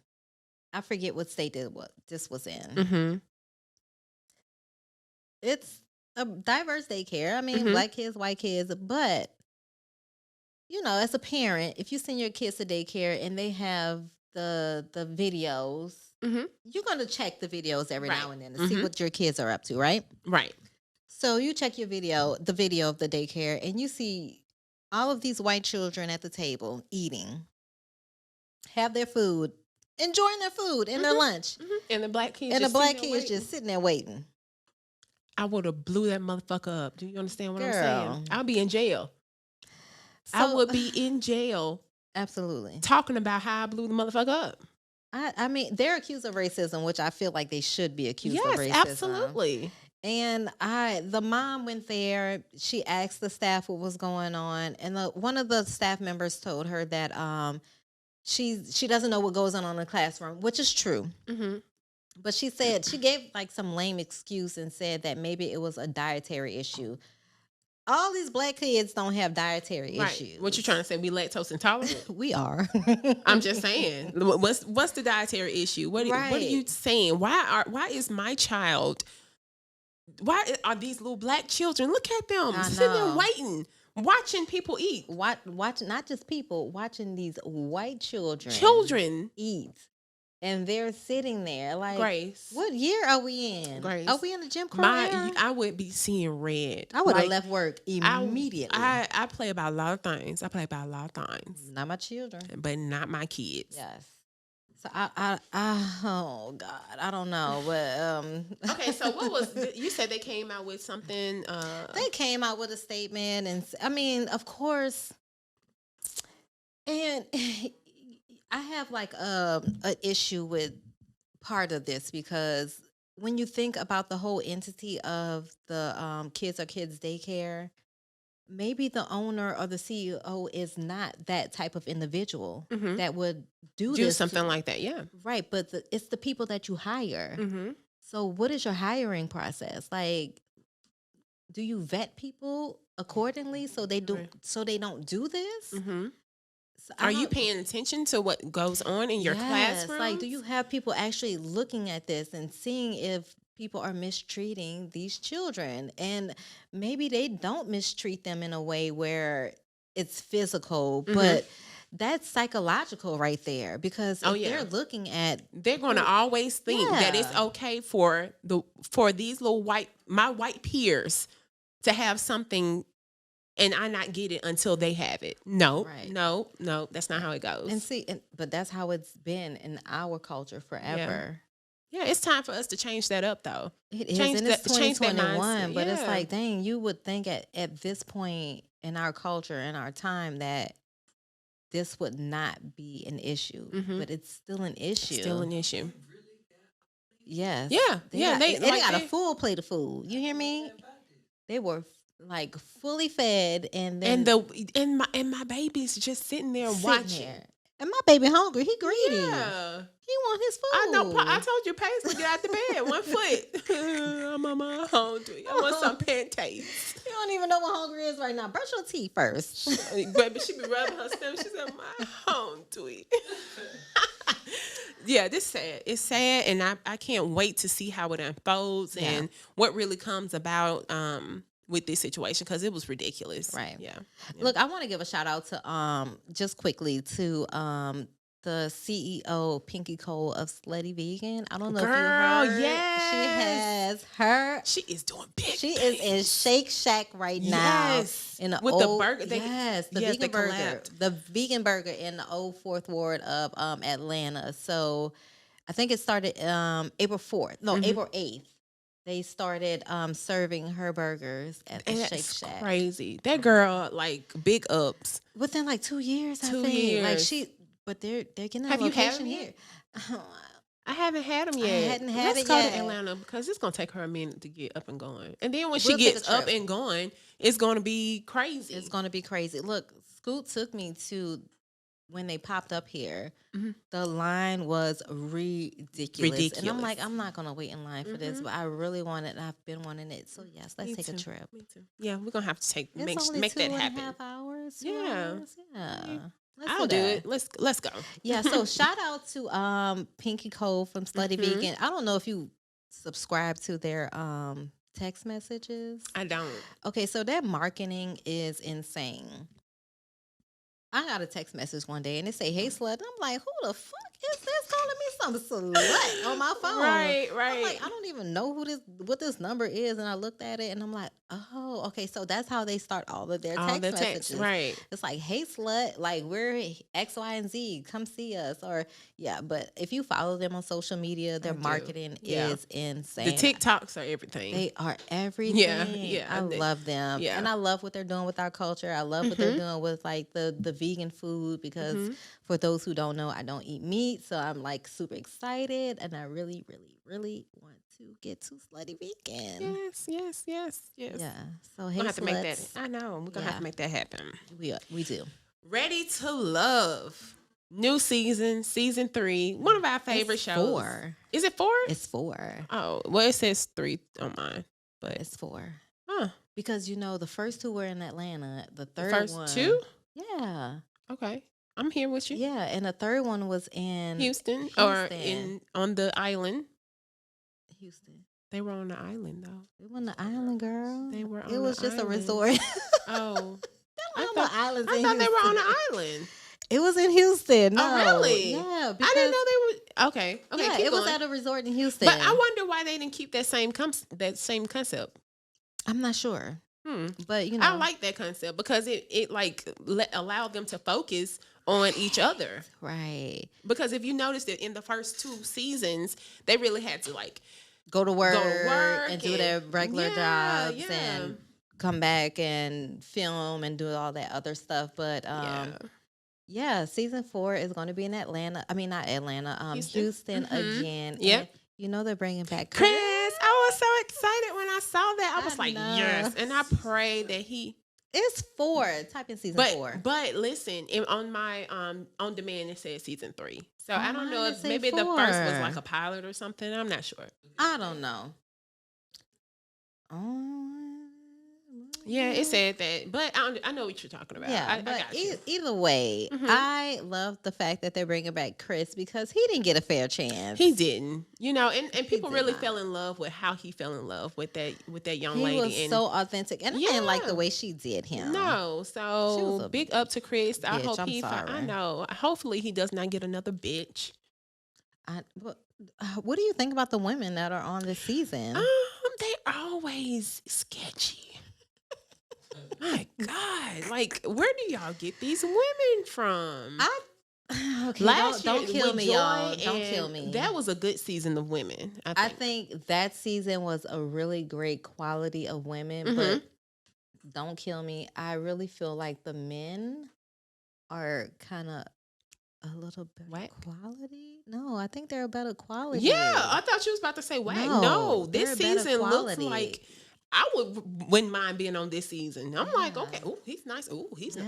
I forget what state this was in. Mm-hmm. It's a diverse daycare. I mean, Mhm. black kids, white kids, but you know, as a parent, if you send your kids to daycare and they have the videos, Mm-hmm. you're gonna check the videos every now Right. and then to see Mhm. what your kids are up to, right? Right. So you check the video of the daycare, and you see all of these white children at the table eating, have their food, enjoying their food and their lunch, Mm-hmm. And the black kids. and the just black sitting there kids waiting. just sitting there waiting. I would have blew that motherfucker up. Do you understand what I'm Girl. saying? I'll be in jail. So, I would be in jail absolutely. talking about how I blew the motherfucker up. I mean, they're accused of racism, which I feel like they should be accused of Yes, racism. absolutely. And the mom went there. She asked the staff what was going on, and one of the staff members told her that she doesn't know what goes on in the classroom, which is true. Mm-hmm. But she said she gave like some lame excuse and said that maybe it was a dietary issue. All these black kids don't have dietary Right. issues. What you trying to say? We lactose intolerant? We are. I'm just saying. What's the dietary issue? What are Right. you saying? Why is my child? Why are these little black children? Look at them I sitting there know. waiting, watching people eat. Watch not just people watching these white children eat, and they're sitting there like, Grace. what year are we in? Grace. Are we in the Jim Crow era? I would be seeing red. I would have Like, left work immediately. I play about a lot of things. Not my children. But not my kids. Yes. So I oh God, I don't know, but Okay, so what was you said they came out with something? they came out with a statement, and I mean, of course, and I have like an issue with part of this because when you think about the whole entity of the Kids Are Kids daycare, maybe the owner or the CEO is not that type of individual Mhm. that would do do this something like that, yeah. right, but it's the people that you hire. Mm-hmm. So what is your hiring process? Like, do you vet people accordingly so they do Right. so they don't do this? Mm-hmm. So I Are you don't- paying attention to what goes on in your Yes, classroom? like, do you have people actually looking at this and seeing if people are mistreating these children? And maybe they don't mistreat them in a way where it's physical, Mhm. but that's psychological right there. Because Oh, if yeah. they're looking at They're going to always think that it's Yeah. okay for these little my white peers to have something and I not get it until they have it. No, Right. no, that's not how it goes. and see, but that's how it's been in our culture forever. Yeah, it's time for us to change that up, though. It is, Change and it's that- change that 2021, mindset, but it's yeah. like, dang, you would think at this point in our culture, in our time, that this would not be an issue, Mhm. but it's still an issue. Still an issue. Yes. Yeah, yeah, They like got they- a full plate of food. You hear me? They were like fully fed, and then and my baby's just sitting there sitting watching. there. And my baby hungry. He greedy. Yeah. He want his food. I know. I told you, Paisley, get out the bed. 1 foot. I'm on my hungry. I want some pancakes. You don't even know what hungry is right now. Brush your teeth first. Baby, she be rubbing her stomach. She said, "My hungry." Yeah, this sad. It's sad, and I can't wait to see how it unfolds and what really comes about with this situation because it was ridiculous. Right. Yeah. Look, I want to give a shout out to just quickly to the CEO Pinky Cole of Slutty Vegan. I don't know if you Girl, heard. yes. She She is doing big. is things. in Shake Shack right now. Yes. In the With old, the burger. yes, the yes, they vegan burger. collabed. The vegan burger in the old Fourth Ward of Atlanta. So I think it started April 4th. No, Mm-hmm. April 8th. They started serving her burgers at the And Shake that's Shack. crazy. That girl, like, big ups. Within like 2 years, I 2 think. Like years. but they're getting a Have you had location them here. yet? I haven't had them yet. hadn't had Let's it go yet. to Atlanta because it's gonna take her a minute to get up and going. And then when We'll she take a gets up trip. and going, it's gonna be crazy. It's going to be crazy. Look, Scoot took me to when they popped up here. Mhm. The line was ridiculous. And I'm Ridiculous. like, I'm not going to wait in line for this, but I really want it. And I've been wanting it. So, yes, let's Me take a too. trip. Me too. Yeah, we're gonna have to It's make only that 2.5 happen. hours. 2 Yeah. hours. Yeah. Let's I'll do that. it. Let's go. Yeah, so shout out to Pinky Cole from Slutty Mhm. Vegan. I don't know if you subscribe to their text messages. I don't. Okay, so their marketing is insane. I got a text message one day and it say, "Hey slut." And I'm like, who the fuck is this calling me some slut on my phone? Right. I'm like, I don't even know what this number is. And I looked at it and I'm like, oh, okay. So that's how they start all of their All text the messages. text, right? It's like, "Hey slut, like we're X, Y, and Z. Come see us." Or yeah, but if you follow them on social media, their do. marketing Yeah. is insane. The TikToks are everything. They are everything. Yeah, I they- love them. yeah. And I love what they're doing with our culture. I love what they're doing with like the vegan food because for those who don't know, I don't eat meat. So I'm like super excited and I really, really, really want to get to Slutty Vegan. Yes. Yeah. So We're hey, gonna have to make that. sluts, I know. We're gonna have Yeah. to make that happen. we do. Ready to Love. New season, season 3. One of our favorite It's shows. 4. Is it 4? It's 4. Oh, well, it says 3 on mine. But It's 4. huh. Because the first 2 were in Atlanta. The third First one, 2? Yeah. Okay. I'm here with you. Yeah. And the third one was in Houston, or Houston. on the island. Houston. They were on the island though. We were on the island, girl. They were on It was the just a island. resort. Oh, I on thought, the islands I in thought they were on Houston. the island. It was in Houston. No. Oh, really? Yeah. I didn't know they were. Okay. Yeah, keep it was going. at a resort in Houston. But I wonder why they didn't keep that same concept. I'm not sure. Hmm. But I like that concept because it like allowed them to focus on each other. right. Because if you noticed it in the first 2 seasons, they really had to like Go to work, and do their regular jobs yeah. and come back and film and do all that other stuff. But yeah, season 4 is going to be in Atlanta. I mean, not Atlanta, Houston Mhm. again. Yep. And they're bringing back Chris, I was so excited when I saw that. I was I like, know. yes. And I pray that he It's 4. Type in season 4. But listen, on my on demand it says season 3. So I don't know mine if say maybe the first was 4. like a pilot or something. I'm not sure. I don't know. Oh. Yeah, it said that, but I know what you're talking about. Yeah, I but got you. either way, Mhm. I love the fact that they're bringing back Chris because he didn't get a fair chance. He didn't, and people did really not. fell in love with how he fell in love with that young He lady. was and so authentic, and I didn't like Yeah. the way she did him. no, She so was a big up to Chris. I bitch, hope I'm I sorry. know. Hopefully he does not get another bitch. What do you think about the women that are on this season? They're always sketchy. My God, like where do y'all get these women from? Okay, Last don't year, kill with me, Joy y'all. Don't and kill me. That was a good season of women. I think that season was a really great quality of women, Mhm. but don't kill me. I really feel like the men are kind of a little better Whack? quality. No, I think they're a better quality. Yeah, I thought you was about to say whack. No, No, they're this a better season looks quality. like I wouldn't mind being on this season. I'm like, Yeah. okay, ooh, he's nice. Ooh, he's Yeah,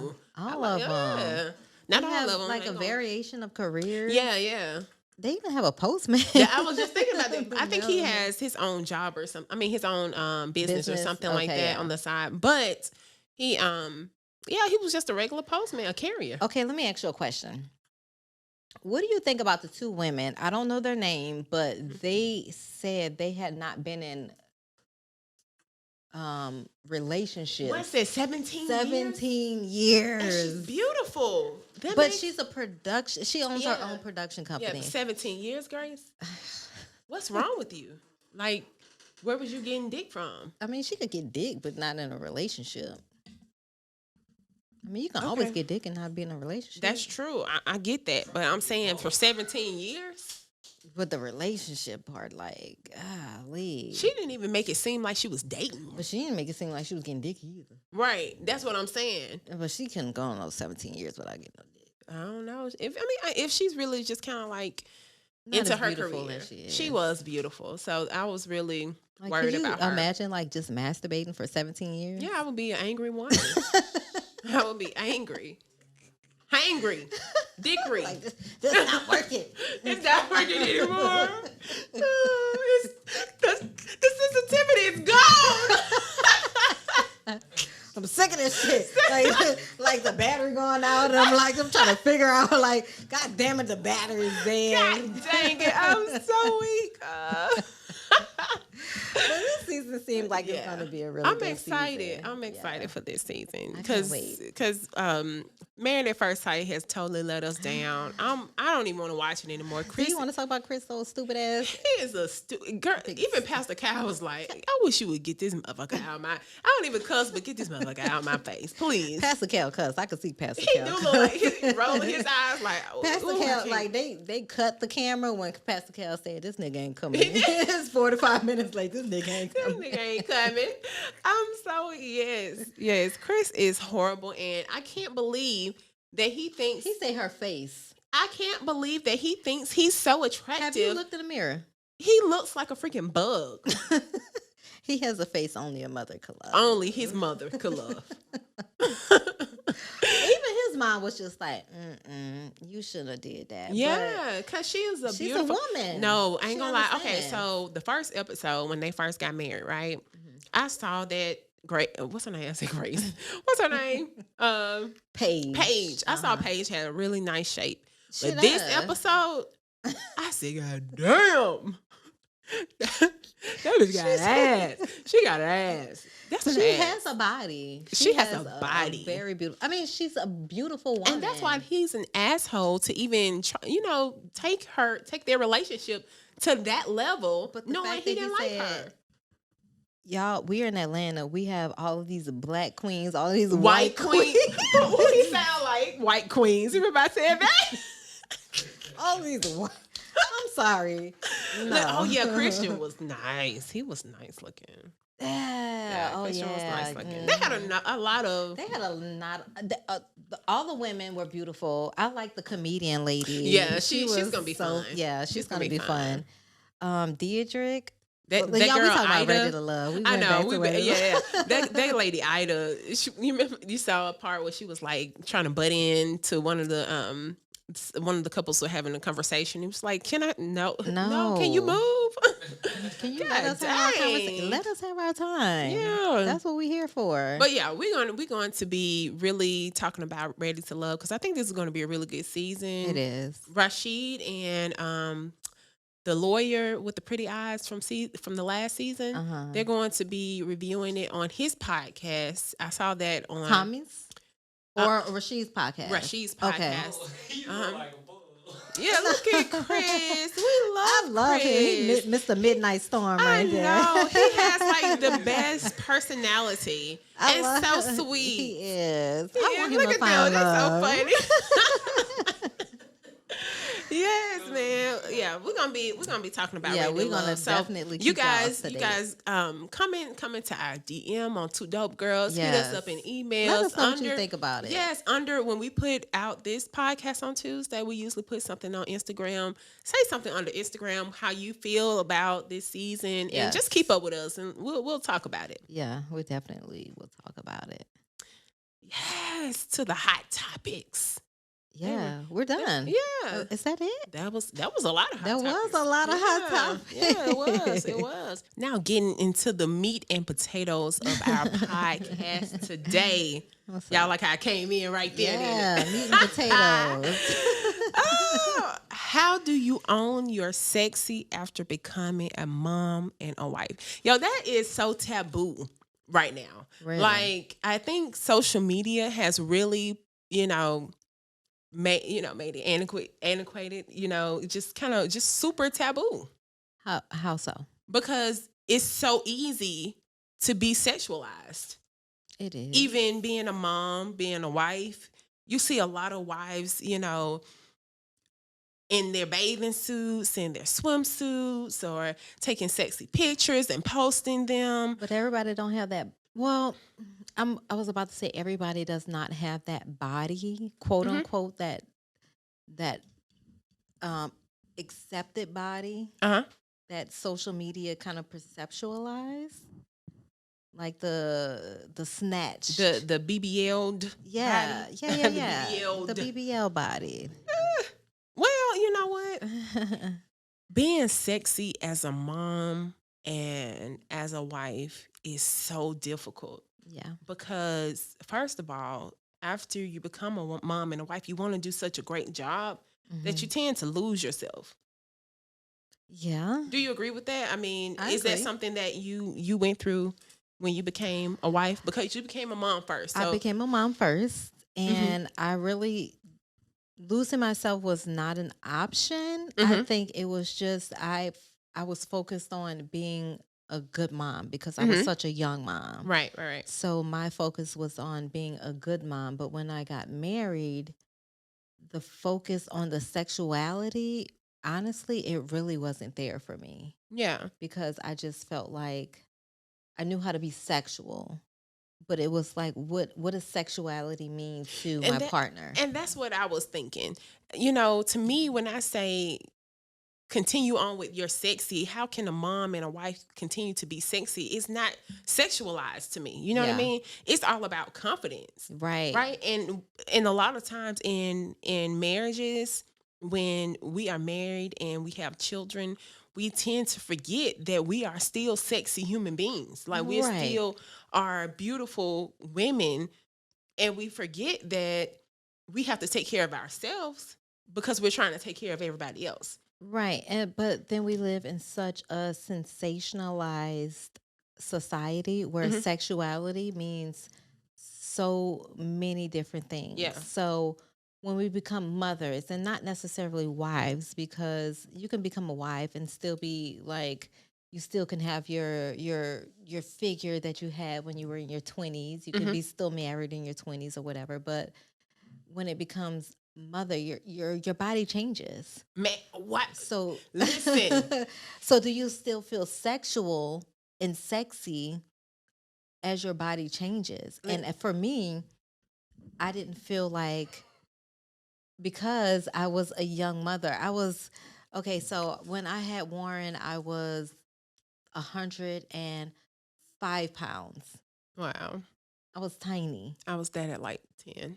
ooh. I all like- of them. Not They all have of them. like a variation of careers. Yeah. They even have a postman. Yeah, I was just thinking about that. I think he No. has his own job or something. I mean, his own business or Business, something like okay, that yeah. on the side. But he he was just a regular postman, a carrier. Okay, let me ask you a question. What do you think about the 2 women? I don't know their name, but they said they had not been in relationship. What's that? 17 years? 17 And years. she's beautiful. That But makes- she's a production. She owns her own production company. 17 years, Grace. What's wrong with you? Like, where was you getting dick from? I mean, she could get dick, but not in a relationship. I mean, you can always get dick and not be in a relationship. That's true. I get that. But I'm saying for 17 years, But the relationship part, like, golly. she didn't even make it seem like she was dating. But she didn't make it seem like she was getting dick either. Right. That's what I'm saying. But she couldn't go on those 17 years without getting no dick. I don't know. If she's really just kind of like Not into as her beautiful career, as she she is. was beautiful. So I was really Like, worried could you about her. imagine, like, just masturbating for 17 years? Yeah, I would be an angry woman. I would be angry. Hangry. Dickery. Like, this not working. It's not working anymore. The sensitivity is gone. I'm sick of this shit. Like the battery going out, and I'm trying to figure out, like, God damn it, the battery's dead. God dang it. I'm so weak. But this season seems like it's going to be a really I'm good excited. season. I'm excited for this season I can't wait. because Married at First Sight has totally let us down. I don't even want to watch it anymore. Do Chris, you want to talk about Chris, so stupid ass? he is a girl. Even Pastor Kyle was like, I wish you would get this motherfucker out of my. I don't even cuss, but get this motherfucker out of my face, please. Pastor Cal cuss. I could see Pastor He Cal. do look like he's rolling his eyes like. Pastor ooh, Cal, okay. like they cut the camera when Pastor Cal said, "This nigga ain't coming." It's 45 minutes late. This nigga ain't This coming. nigga ain't coming. I'm so yes. Chris is horrible, and I can't believe that he thinks. He say her face. I can't believe that he thinks he's so attractive. Have you looked in the mirror? He looks like a freaking bug. He has a face only a mother could love. Only his mother could love. Even his mom was just like, you shouldn't have did that. Yeah, because she is a She's beautiful a woman. No, I ain't She gonna lie. Okay, understands. so the first episode when they first got married, right? I saw that great. What's her name? I said Grace. What's her name? Paige. Paige. I saw Paige had a really nice shape. She But this does. episode, I said, God damn. That bitch got ass. She got an ass. That's an She ass. has a body. She has a body. Very beautiful. I mean, she's a beautiful woman. And that's why he's an asshole to even, take their relationship to that level, But the knowing fact he that he didn't like said, her. y'all, we're in Atlanta. We have all of these black queens, all of these White white queen. What he sound like? White queens. You remember I said that? all these white. I'm sorry. No. Oh yeah, Christian was nice. He was nice looking. Yeah. Oh Christian yeah. was nice looking. They had a lot of. They had a lot. All the women were beautiful. I like the comedian lady. Yeah, she's was gonna be fun. Yeah, she's gonna be fun. Deirdrick. That Y'all, girl we talking about Ida. Ready to Love. We I went know. back to Ready to Love. That lady Ida. You remember? You saw a part where she was like trying to butt in to one of the couples were having a conversation. He was like, "Can I? No. Can you move? Can you God let us have our dang. conversation? Let us have our time. Yeah. That's what we're here for. But yeah, we're going to be really talking about Ready to Love because I think this is going to be a really good season. It is. Rashid and the lawyer with the pretty eyes from the last season, they're going to be reviewing it on his podcast. I saw that on Tommy's or Rashid's podcast. Rashid's Okay. podcast. You look like a bull. Yeah, look at Chris. We love Love Chris. him. He Mr. Midnight Storm I right there. know. He has like the best personality. I And love- so sweet. He is. I Yeah, want him look to at find them. love. That's so funny. Yes, man. Yeah, we're gonna be talking about Yeah, Ready to we're gonna Love. So definitely you keep y'all up guys to date. come into our DM on Two Dope Girls. Hit Yes. us up in emails. Let us know what you think about it. Yes, when we put out this podcast on Tuesday, we usually put something on Instagram. Say something under Instagram how you feel about this season, and Yes. just keep up with us, and we'll talk about it. Yeah, we definitely will talk about it. Yes, to the hot topics. Yeah, we're done. Yeah. Is that it? That was a lot of hot That was topics. a lot of hot Yeah. topics. Yeah, it was. It was. Now getting into the meat and potatoes of our podcast today. What's Y'all up? like how I came in right there. Yeah, didn't meat and potatoes. Oh, how do you own your sexy after becoming a mom and a wife? Yo, that is so taboo. right now. Really? Like, I think social media has really, made it antiquated, just super taboo How so? because it's so easy to be sexualized. It is. Even being a mom, being a wife, you see a lot of wives, in their bathing suits, in their swimsuits, or taking sexy pictures and posting them. But everybody don't have that. Well, I was about to say everybody does not have that body, quote unquote, that accepted body Uh-huh. that social media kind of perceptualize, like the snatch, The BBL'd yeah, body. yeah, BBL'd. the BBL body. Well, you know what? Being sexy as a mom and as a wife is so difficult Yeah, because, first of all, after you become a mom and a wife, you want to do such a great job that you tend to lose yourself. yeah. Do you agree with that? I mean, I is that agree. something that you went through when you became a wife? Because you became a mom first. So, I became a mom first, and I really losing myself was not an option. I think it was just I was focused on being a good mom because I was such a young mom. right. So my focus was on being a good mom. But when I got married, the focus on the sexuality, honestly, it really wasn't there for me Yeah. because I just felt like I knew how to be sexual. But it was like, what does sexuality mean to my partner? And that's what I was thinking. To me, when I say continue on with your sexy, how can a mom and a wife continue to be sexy? It's not sexualized to me. You know what I Yeah. mean? It's all about confidence. Right. Right. And a lot of times in marriages, when we are married and we have children, we tend to forget that we are still sexy human beings. Like, we Right. still are beautiful women, and we forget that we have to take care of ourselves because we're trying to take care of everybody else. Right. But then we live in such a sensationalized society where sexuality means so many different things. Yeah. So when we become mothers, and not necessarily wives, because you can become a wife and still be like, you still can have your figure that you had when you were in your 20s. You can be still married in your 20s or whatever, but when it becomes mother, your body changes. Man, what? So Listen. so do you still feel sexual and sexy as your body changes? And for me, I didn't feel like, because I was a young mother. I was okay, so when I had Warren, I was 105 pounds. Wow. I was tiny. I was that at like 10.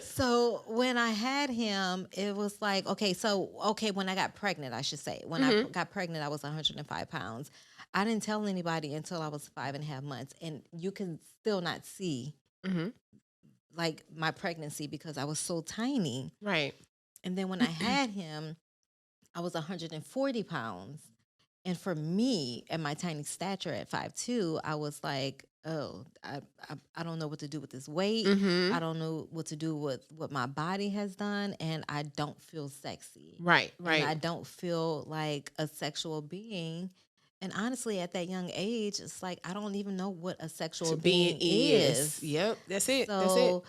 So when I had him, it was like, when I got pregnant, I should say. When I got pregnant, I was 105 pounds. I didn't tell anybody until I was 5.5 months. And you can still not see like my pregnancy because I was so tiny. Right. And then when I had him, I was 140 pounds. And for me, at my tiny stature at 5'2", I was like, oh, I don't know what to do with this weight. I don't know what to do with what my body has done. And I don't feel sexy. Right. And I don't feel like a sexual being. And honestly, at that young age, it's like, I don't even know what a sexual being is. Yep. That's it. So That's it.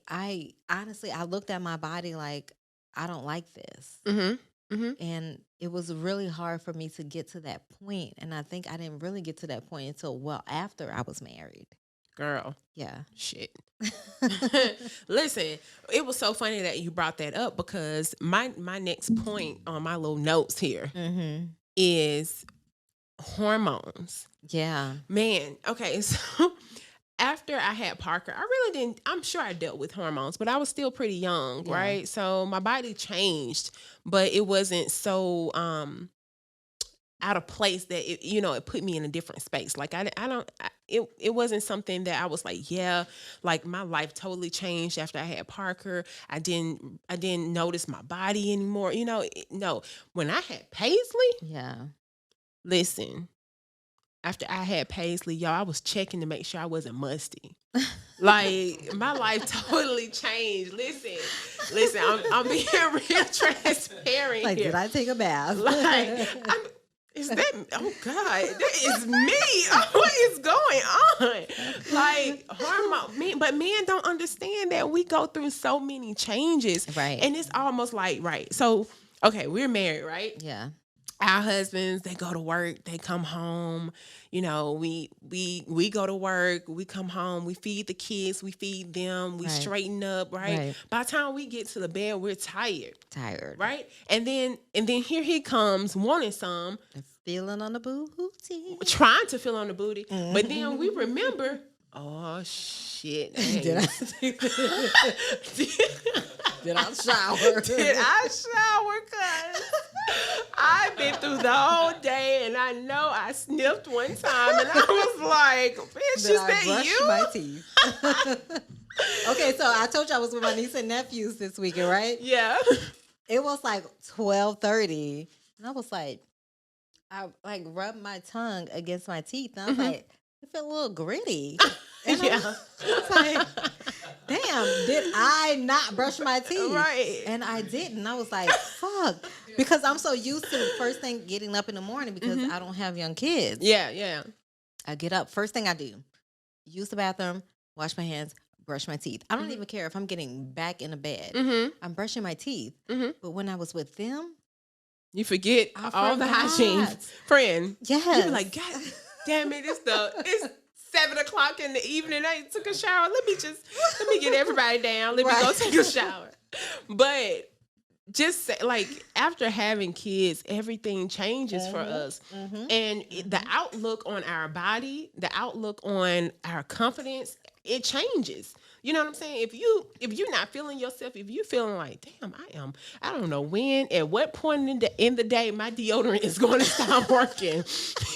I honestly, I looked at my body like, I don't like this. And it was really hard for me to get to that point. And I think I didn't really get to that point until well after I was married. Girl. Yeah. Shit. Listen, it was so funny that you brought that up because my next point on my little notes here is hormones. Yeah. Man, okay, so after I had Parker, I really didn't, I'm sure I dealt with hormones, but I was still pretty young, Yeah. right? So my body changed, but it wasn't so out of place that it put me in a different space. Like it wasn't something that I was like, yeah, like my life totally changed after I had Parker. I didn't notice my body anymore. No, when I had Paisley, Yeah. listen, after I had Paisley, y'all, I was checking to make sure I wasn't musty. Like, my life totally changed. Listen, I'm being real transparent Like, here. did I take a bath? Like, is that? Oh God, that is me. What is going on? Like hormone, but men don't understand that we go through so many changes, Right. And it's almost like So, okay, we're married, right? Yeah. Our husbands, they go to work, they come home. You know, we go to work, we come home, we feed the kids, we feed them, we Right. straighten up, right? Right. By the time we get to the bed, we're tired. Right. And then here he comes wanting some, Feeling on the booty. trying to feel on the booty, but then we remember, oh shit, Did I did I shower? Did I shower? Cause I've been through the whole day, and I know I sniffed one time, and I was like, "Bitch, Did is I that brush you?" my teeth? Okay, so I told you I was with my niece and nephews this weekend, right? Yeah. It was like 12:30, and I was like, I like rubbed my tongue against my teeth, and I was like, it felt a little gritty. And I was like, damn, did I not brush my teeth? Right. And I didn't. I was like, fuck. Because I'm so used to first thing getting up in the morning because I don't have young kids. Yeah. I get up, first thing I do, use the bathroom, wash my hands, brush my teeth. I don't even care if I'm getting back in the bed. I'm brushing my teeth. But when I was with them, You forget I all the forgot. hygiene, friend. yes. You be like, God damn it, it's 7:00 in the evening. I took a shower. Let me get everybody down. Let me go Right. take a shower. But just say, like, after having kids, everything changes for us. And the outlook on our body, the outlook on our confidence, it changes. You know what I'm saying? If you're not feeling yourself, if you're feeling like, damn, I don't know when, at what point in the day my deodorant is going to stop working.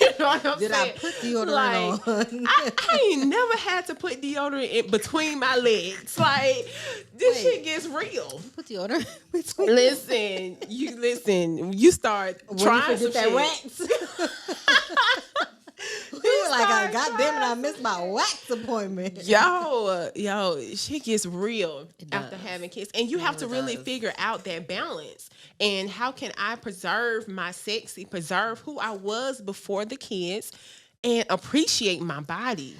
You know what I'm Did saying? I put deodorant on? I ain't never had to put deodorant in between my legs. Like, this shit gets real. Put deodorant between. Listen, you start When trying you some forget that shit. wax. We were like, God damn it, I missed my wax appointment. Yo, shit gets real It after does. having kids. And you have to really really does. figure out that balance. And how can I preserve my sexy, preserve who I was before the kids, and appreciate my body?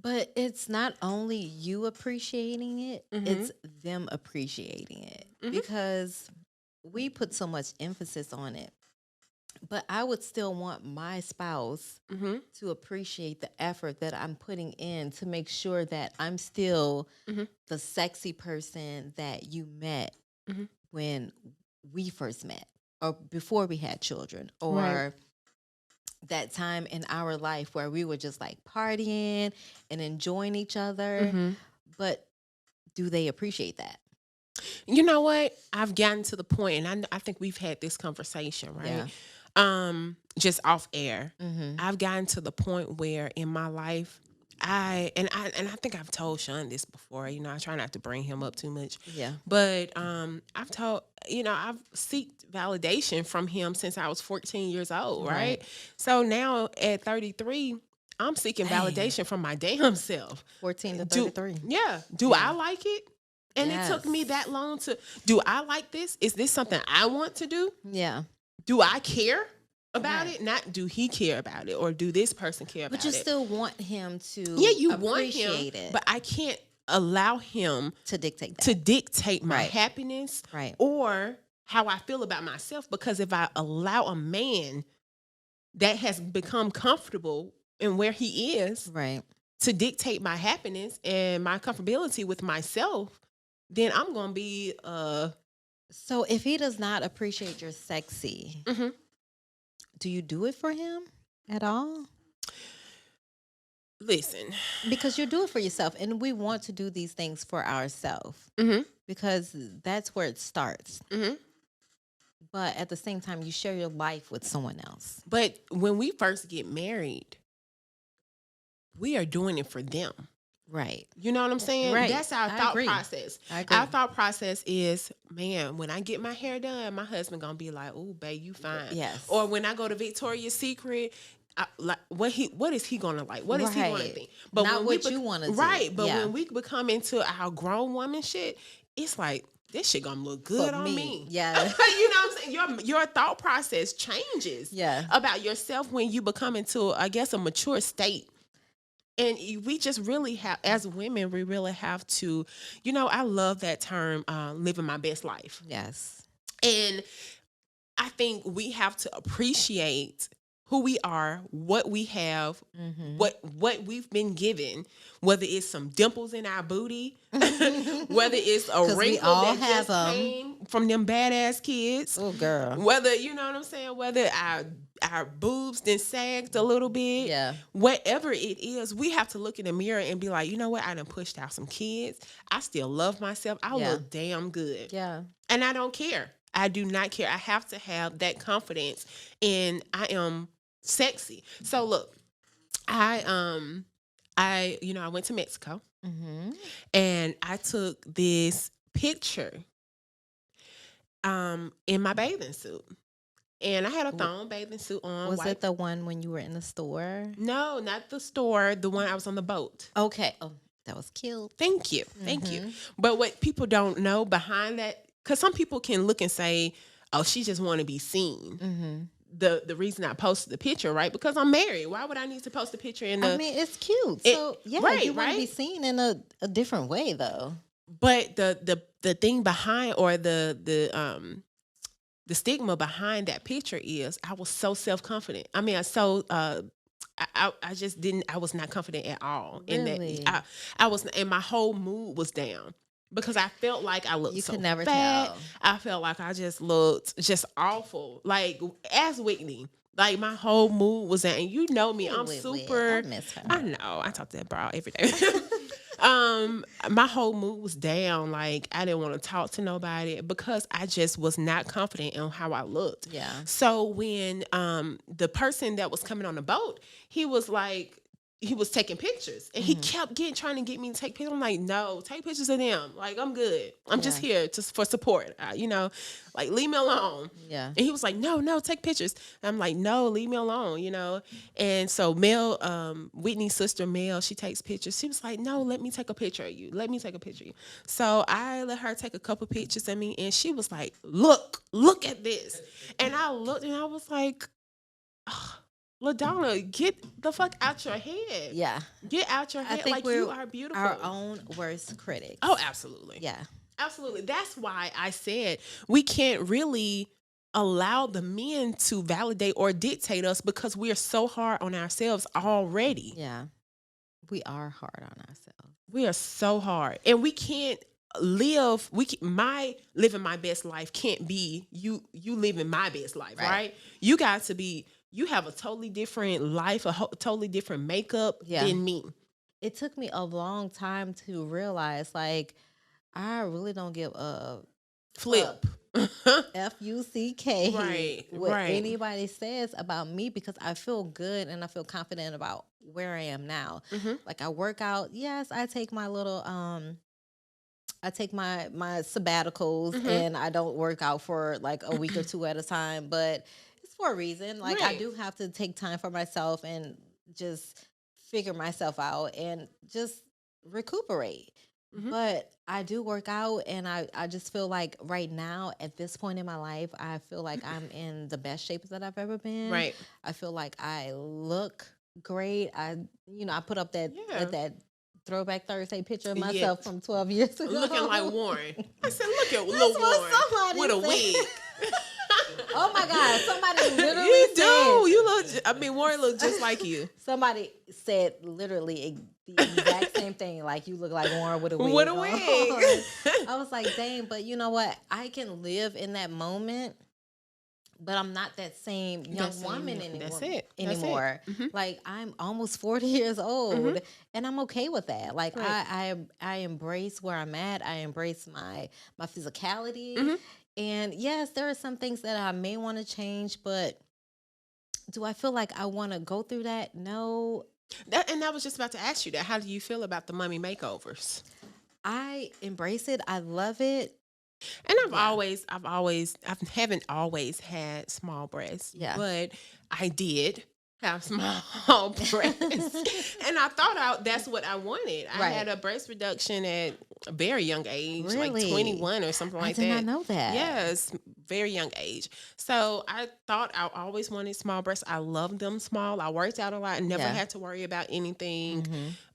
But it's not only you appreciating it, it's them appreciating it. Because we put so much emphasis on it. But I would still want my spouse to appreciate the effort that I'm putting in to make sure that I'm still the sexy person that you met when we first met or before we had children or Right. that time in our life where we were just like partying and enjoying each other. But do they appreciate that? You know what? I've gotten to the point, and I think we've had this conversation, right? Yeah. Just off air. I've gotten to the point where in my life, I think I've told Sean this before. You know, I try not to bring him up too much. Yeah. But I've seeked validation from him since I was 14 years old, right? So now at 33, I'm seeking validation from my damn self. 14 to 33. Do I like it? And it took me Yes. that long do I like this? Is this something I want to do? Yeah. Do I care about Right. it? Not do he care about it, or do this person care about But you it? still want him to You want appreciate him, it but I can't allow him to dictate that. to dictate my Right. happiness Right. or how I feel about myself. Because if I allow a man that has become comfortable in where he is Right. to dictate my happiness and my comfortability with myself, then I'm gonna be So if he does not appreciate your sexy, do you do it for him at all? listen. Because you do it for yourself, and we want to do these things for ourselves because that's where it starts. But at the same time, you share your life with someone else. But when we first get married, we are doing it for them. Right. You know what I'm saying? Right. That's our I thought agree. process. I agree. Our thought process is, man, when I get my hair done, my husband gonna be like, "Oh, babe, you fine." Yes. Or when I go to Victoria's Secret, what is he gonna like? What is he gonna Right. think? But Not when what we you wanna do. right? But Yeah. when we become into our grown woman shit, it's like this shit gonna look good on me. Yeah. You know what I'm saying? Your thought process changes. Yeah. About yourself when you become into, I guess, a mature state. And we just really have, as women, we really have to, I love that term, living my best life. Yes. And I think we have to appreciate who we are, what we have, what we've been given, whether it's some dimples in our booty, whether it's a 'Cause we wrinkle all that have just came from them badass kids. Oh, girl. Whether, you know what I'm saying, whether our boobs then sagged a little bit. Yeah. Whatever it is, we have to look in the mirror and be like, you know what, I done pushed out some kids. I still love myself. I Yeah. look damn good. Yeah. And I don't care. I do not care. I have to have that confidence, and I am sexy. So look, I went to Mexico, Mm-hmm. and I took this picture in my bathing suit. And I had a thong bathing suit on. Was it the one when you were in the store? No, not the store. The one I was on the boat. Okay. Oh, that was cute. Thank you. Thank you. But what people don't know behind that, because some people can look and say, oh, she just want to be seen. Mm-hmm. The reason I posted the picture, right? Because I'm married. Why would I need to post a picture in the... I mean, it's cute. It- So, yeah, right, you want right? to be seen in a different way, though. But the thing behind, or the stigma behind that picture is I was so self-confident. I mean, I just didn't, I was not confident at all. Really? In that I was, and my whole mood was down because I felt like I looked You so could never fat. tell. I felt like I just looked just awful. Like, as Whitney, like my whole mood was down. And you know me, I'm Whitney, super, I miss her. I know, I talk to that bro every day. My whole mood was down. Like, I didn't want to talk to nobody because I just was not confident in how I looked. Yeah. So when the person that was coming on the boat, he was taking pictures, and he kept trying to get me to take pictures. I'm like, no, take pictures of them. Like, I'm good. I'm just here for support. Like, leave me alone. Yeah. And he was like, no, take pictures. And I'm like, no, leave me alone, And so Whitney's sister, Mel, she takes pictures. She was like, no, let me take a picture of you. Let me take a picture of you. So I let her take a couple pictures of me, and she was like, look at this. And I looked, and I was like, LaDonna, get the fuck out your head. Yeah. Get out your I head. think Like, we're you are beautiful. our own worst critics. Oh, absolutely. Yeah. Absolutely. That's why I said we can't really allow the men to validate or dictate us because we are so hard on ourselves already. Yeah. We are hard on ourselves. We are so hard. And we can't live, my living my best life can't be you living my best life, right? You got to be, you have a totally different life, totally different makeup than me. It took me a long time to realize, like, I really don't give a Flip. F-U-C-K what right. anybody says about me, because I feel good and I feel confident about where I am now. Like, I work out. Yes, I take my little I take my sabbaticals and I don't work out for like a week or two at a time, but it's for a reason. Like, I do have to take time for myself and just figure myself out and just recuperate. But I do work out, and I just feel like right now, at this point in my life, I feel like I'm in the best shape that I've ever been. Right. I feel like I look great. I put up that Throwback Thursday picture of myself from 12 years ago. Looking like Warren. I said, look at little Warren with a wig. Oh my God! Somebody literally You said, do. You look. I mean, Warren look just like you. Somebody said literally the exact same thing. Like, you look like Warren with a wig. With a on. wig. I was like, dang. But you know what? I can live in that moment, but I'm not that same young woman anymore. That's it. Anymore. Like, I'm almost 40 years old, and I'm okay with that. Like, I embrace where I'm at. I embrace my physicality. And yes, there are some things that I may want to change, but do I feel like I want to go through that? No. And I was just about to ask you that. How do you feel about the mummy makeovers? I embrace it. I love it. And I haven't always had small breasts. Yeah. But I did. have small breasts. And I thought that's what I wanted. I Right. had a breast reduction at a very young age, like Really? 21 or something like I did that. not know that. Yes, very young age. So I thought I always wanted small breasts. I loved them small. I worked out a lot and never Yeah. had to worry about anything.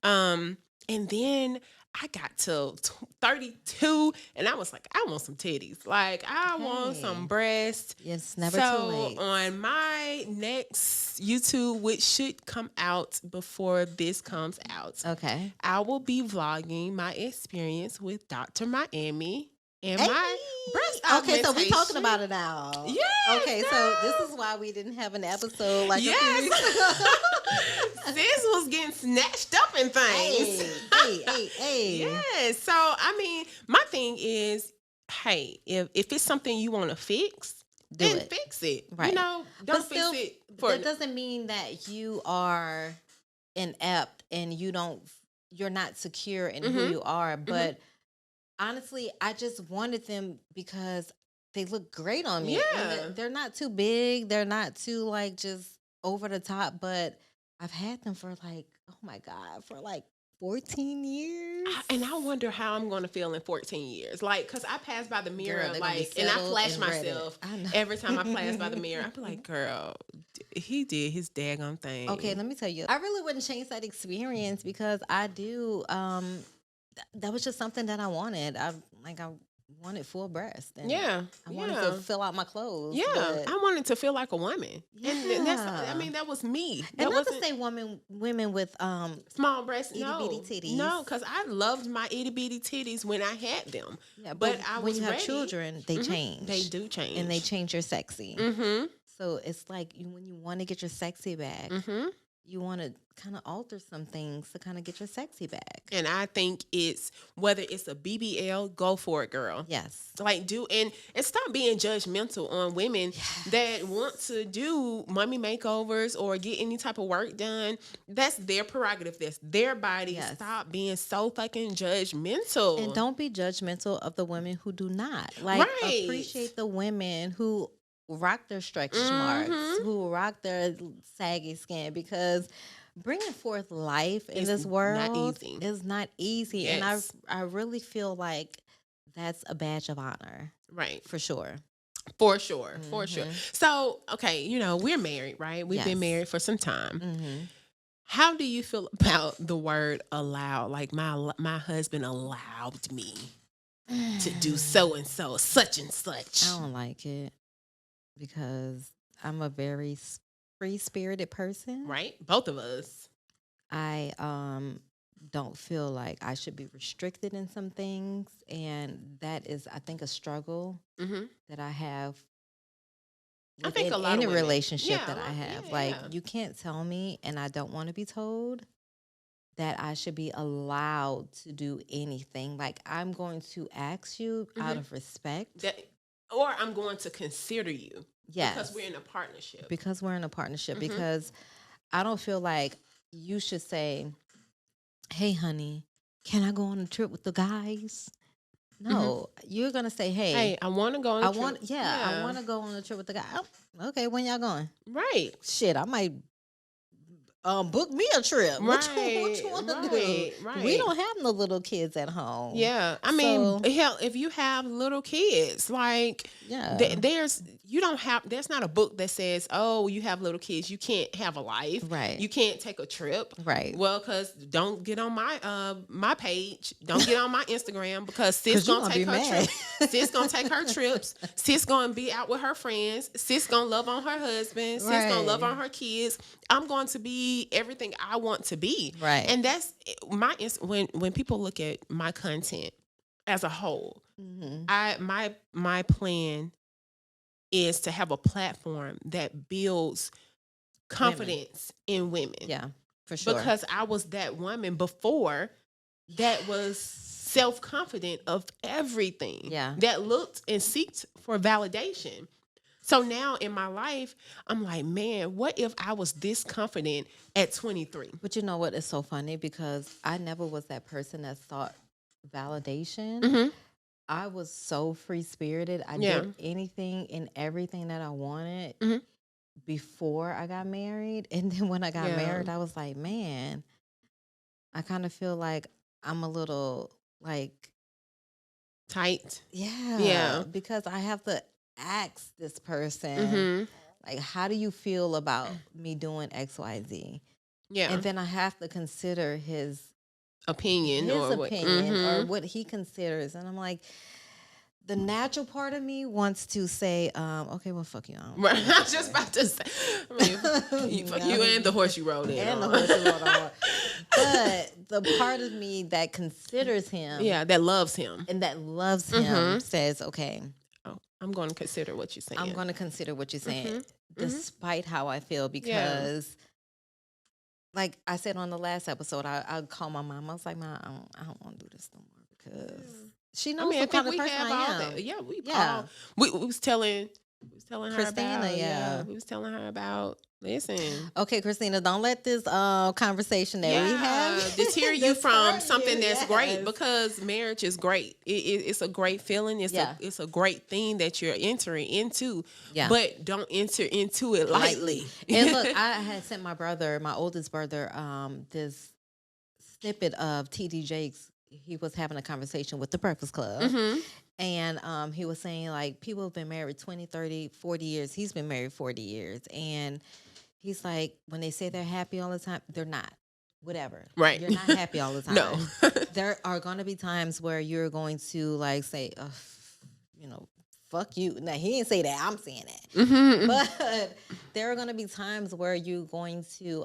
Mhm. And then I got to 32 and I was like, I want some titties. Like, I want Hey. some breasts. It's never too So late. on my next YouTube, which should come out before this comes out, Okay. I will be vlogging my experience with Dr. Miami and Hey. my breast Okay, so we talking augmentation. about it now. Yes, Okay, so girl. this is why we didn't have an episode like a few Yes. weeks ago. Sis was getting snatched up in things. Hey. Yes. So I mean, my thing is, hey, if it's something you want to fix, Do then it. fix it. Right. You know, But don't still, fix it for that doesn't mean that you are inept and you're not secure in who Mhm. you are. But honestly, I just wanted them because they look great on me. And Yeah. they're not too big. They're not too like just over the top. But I've had them for like, oh my God, for like 14 years. And I wonder how I'm going to feel in 14 years. Like, because I pass by the mirror, Girl, they're gonna be like, and I settled flash and ready. myself I know. every time I pass by the mirror. I be like, girl, he did his daggone thing. Okay, let me tell you. I really wouldn't change that experience because I do that was just something that I wanted. I wanted full breast. And Yeah. I wanted yeah. to fill out my clothes. Yeah, but- I wanted to feel like a woman, and that's. I Yeah. mean, that was me. and That not to wasn't say women with small breasts. itty No, bitty titties. no, because I loved my itty bitty titties when I had them. yeah, but I when was you have ready. children, they Mhm. change. They do change, and they change your sexy. Mm-hmm. So it's like when you want to get your sexy back, Mm-hmm. you want to kind of alter some things to kind of get your sexy back. And I think it's whether it's a BBL, go for it, girl. Yes. Like do and stop being judgmental on women that want to do mummy makeovers or get any type of work done. That's their prerogative. That's their body. Yes. Stop being so fucking judgmental. And don't be judgmental of the women who do not. Like Right. appreciate the women who rock their stretch Mhm. marks, who rock their saggy skin, because bringing forth life in It's this world not easy. is not easy. Yes. And I really feel like that's a badge of honor Right. for sure. For sure. For sure. Mhm. So, okay, we're married, right? We've been Yes. married for some time. Mm-hmm. How do you feel about the word allow? Like my husband allowed me to do so and so, such and such. I don't like it because I'm a very free spirited person. Right? Both of us. I don't feel like I should be restricted in some things, and that is, I think, a struggle Mm-hmm. that I have. I think a within lot of any women. relationship Yeah, that a I lot- have. yeah, Like yeah. you can't tell me, and I don't want to be told that I should be allowed to do anything. Like I'm going to ask you out Mhm. of respect. Or I'm going to consider you. Yes, Because we're in a partnership. because we're in a partnership. Mhm. Because I don't feel like you should say, "Hey, honey, can I go on a trip with the guys?" No, you're gonna say, "Hey, Hey, I want to go on a I trip. want, I want to go on a trip with the guys." Oh, okay, when y'all going? Right. Shit, I might book me a trip. What you Right, want to right, do? right. We don't have no little kids at home. Yeah. I mean, So- hell, if you have little kids, like Yeah. there's not a book that says, oh, you have little kids, you can't have a life. Right. You can't take a trip. Right. Well, because don't get on my page. Don't get on my Instagram because sis 'Cause you gonna gonna take be her mad. trips. Sis gonna take her trips. Sis gonna be out with her friends. Sis gonna love on her husband. Sis gonna love Right. on her kids. I'm going to be everything I want to be. Right. And that's when people look at my content as a whole. Mhm. My plan is to have a platform that builds confidence in women. Yeah, for sure. Because I was that woman before that was self-confident of everything. Yeah. That looked and seeked for validation. So now in my life, I'm like, man, what if I was this confident at 23? But you know what? It's so funny because I never was that person that sought validation. Mm-hmm. I was so free spirited. I Yeah. did anything and everything that I wanted. Mhm. before I got married. And then when I got Yeah. married, I was like, man, I kind of feel like I'm a little like, Tight. yeah, because I have to ask this person, Mm-hmm. like, how do you feel about me doing X, Y, Z? Yeah. And then I have to consider his opinion or what. opinion or Mhm. what he considers. And I'm like, the natural part of me wants to say, okay, well, fuck you. I don't Right. care. I was just about to say. I mean, fuck you and the horse you rode in. And the on. horse you rode on. But the part of me that considers him Yeah, that loves him. and that loves him says, okay, Oh, I'm going to consider what you're saying. I'm going to consider what you're saying, Mhm. despite how I feel, because, like I said on the last episode, I called my mom. I was like, Mom, I don't want to do this no more because she knows I the kind think of we person have I all am. that. Yeah, we Yeah. all. We was telling her Christina, about. yeah. We was telling her about. Listen. Okay, Christina, don't let this conversation that we have deter you deter from something you, that's yes. great, because marriage is great. It's a great feeling. It's a great thing that you're entering into. Yeah. But don't enter into it lightly. And look, I had sent my oldest brother, this snippet of TD Jakes. He was having a conversation with the Breakfast Club. Mhm. And he was saying, like, people have been married 20, 30, 40 years. He's been married 40 years. And he's like, when they say they're happy all the time, they're not. Whatever. Right. You're not happy all the time. No. There are going to be times where you're going to, like, say, you know, fuck you. Now, he didn't say that. I'm saying that. Mhm. But there are going to be times where you're going to,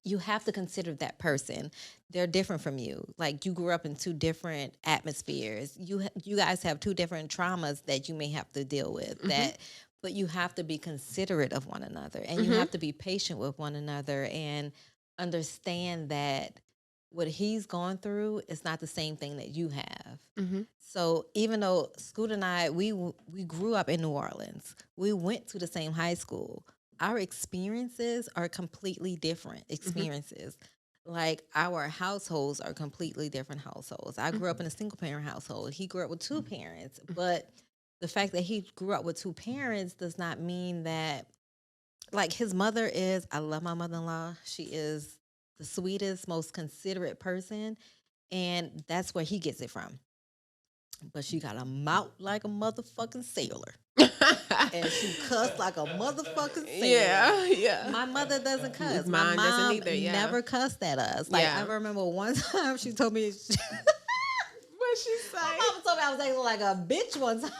you have to consider that person. They're different from you. Like, you grew up in two different atmospheres. You guys have two different traumas that you may have to deal with. But you have to be considerate of one another, and you have to be patient with one another, and understand that what he's going through is not the same thing that you have. Mhm. So even though Scoot and I, we grew up in New Orleans, we went to the same high school. Our experiences are completely different experiences. Like, our households are completely different households. I grew up in a single parent household. He grew up with two parents. But the fact that he grew up with two parents does not mean that, like, his mother is, I love my mother-in-law. She is the sweetest, most considerate person. And that's where he gets it from. But she got a mouth like a motherfucking sailor. And she cussed like a motherfucking sailor. Yeah. My mother doesn't cuss. Mine My doesn't mom either, yeah. never cussed at us. Like, Yeah. I remember one time she told me, What she say? my mom told me I was acting like a bitch one time.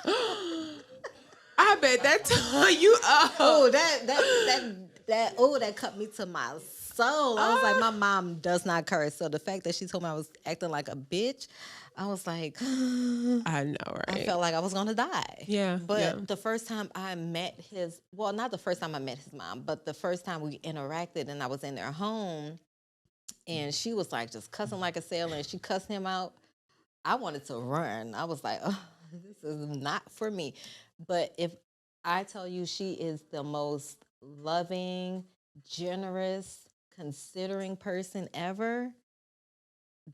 I bet that tore you up. Oh, that cut me to my soul. I was like, my mom does not curse. So the fact that she told me I was acting like a bitch, I was like, I know, right? I felt like I was gonna die. Yeah, But yeah. the first time I met not the first time I met his mom, but the first time we interacted and I was in their home, and she was like just cussing like a sailor, and she cussed him out. I wanted to run. I was like, oh, this is not for me. But if I tell you, she is the most loving, generous, considering person ever,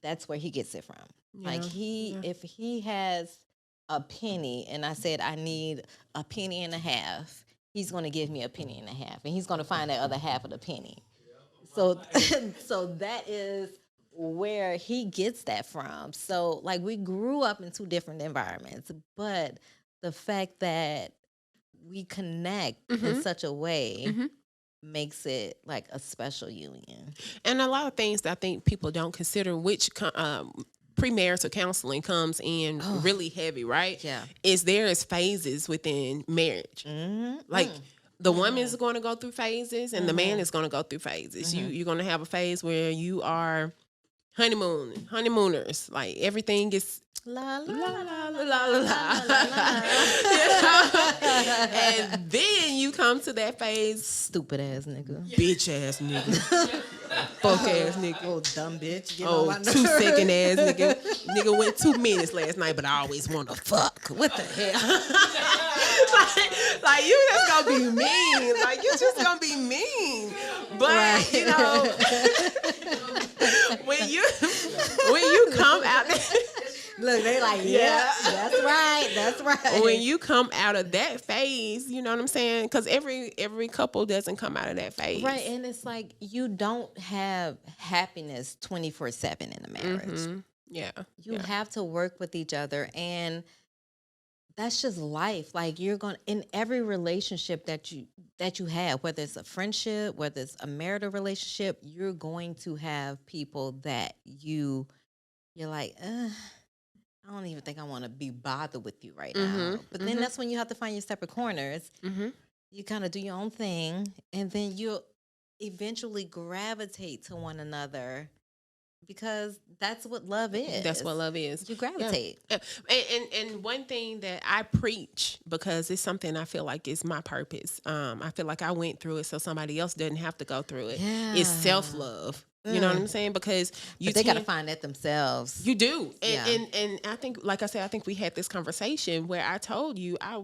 that's where he gets it from. Like, if he has a penny and I said I need a penny and a half, he's going to give me a penny and a half, and he's going to find that other half of the penny. So so that is where he gets that from. So, like, we grew up in two different environments, but the fact that we connect in such a way makes it like a special union. And a lot of things that I think people don't consider, which premarital counseling comes in really heavy, right? Yeah. Is there is phases within marriage. Like, the woman's going to go through phases, and the man is going to go through phases. You're going to have a phase where you are honeymooners. Like, everything is La la la la la la la la. You know? And then you come to that phase, stupid ass nigga. bitch ass nigga, fuck ass nigga. Oh, dumb bitch. Get Oh, on my 2 nerves. second ass nigga. Nigga went 2 minutes last night, but I always want to fuck. What the hell? like, you just gonna be mean. Like, you just gonna be mean. But Right. you know, when you come out there, Look, look, they like, yeah, that's right. That's right. When you come out of that phase, you know what I'm saying? Because every couple doesn't come out of that phase. Right. And it's like you don't have happiness 24/7 in a marriage. Yeah. You have to work with each other, and that's just life. Like you're going in every relationship that you have, whether it's a friendship, whether it's a marital relationship, you're going to have people that you're like, I don't even think I want to be bothered with you right now. But then that's when you have to find your separate corners. You kind of do your own thing, and then you'll eventually gravitate to one another. Because that's what love is. That's what love is. You gravitate. Yeah. And one thing that I preach, because it's something I feel like is my purpose. I feel like I went through it so somebody else doesn't have to go through it. Yeah. It's self-love. You know what I'm saying? Because they got to find that themselves. You do. And I think, like I said, I think we had this conversation where I told you I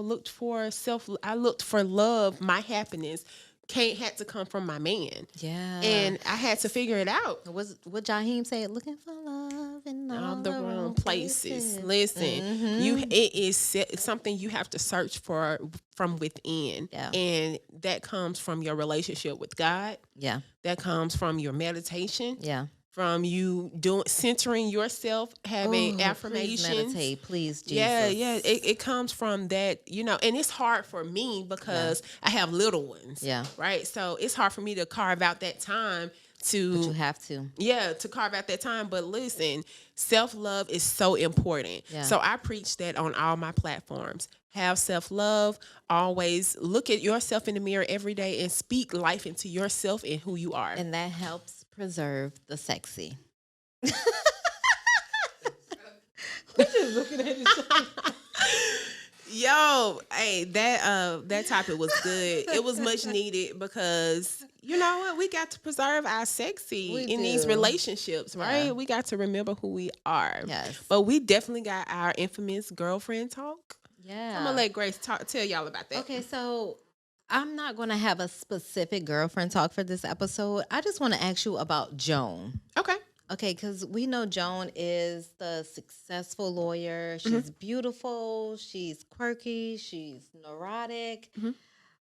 looked for love, my happiness had to come from my man. Yeah. And I had to figure it out. What Jaheim said, looking for love in all the wrong places. Listen, it is something you have to search for from within. Yeah. And that comes from your relationship with God. Yeah. That comes from your meditation. Yeah. From you centering yourself, having affirmations. Please meditate, please, Jesus. Yeah. It comes from that, and it's hard for me because I have little ones. Yeah. Right. So it's hard for me to carve out that time But you have to. Yeah, to carve out that time. But listen, self-love is so important. Yeah. So I preach that on all my platforms. Have self-love. Always look at yourself in the mirror every day and speak life into yourself and who you are. And that helps preserve the sexy. We're just looking at each other. Yo, hey, that topic was good. It was much needed because you know what? We got to preserve our sexy in these relationships, right? Yeah. We got to remember who we are. Yes. But we definitely got our infamous girlfriend talk. Yeah. I'm gonna let Grace tell y'all about that. Okay, so I'm not going to have a specific girlfriend talk for this episode. I just want to ask you about Joan. Okay. Okay, because we know Joan is the successful lawyer. She's beautiful. She's quirky. She's neurotic.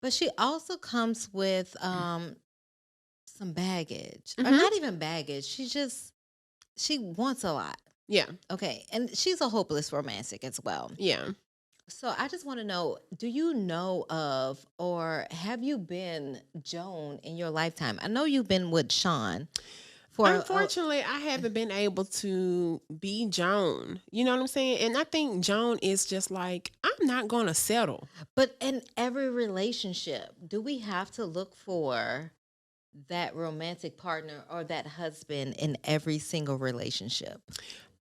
But she also comes with some baggage. Or not even baggage. She wants a lot. Yeah. Okay, and she's a hopeless romantic as well. Yeah. So I just want to know, do you know of or have you been Joan in your lifetime? I know you've been with Sean. Unfortunately, I haven't been able to be Joan. You know what I'm saying? And I think Joan is just like, I'm not going to settle. But in every relationship, do we have to look for that romantic partner or that husband in every single relationship?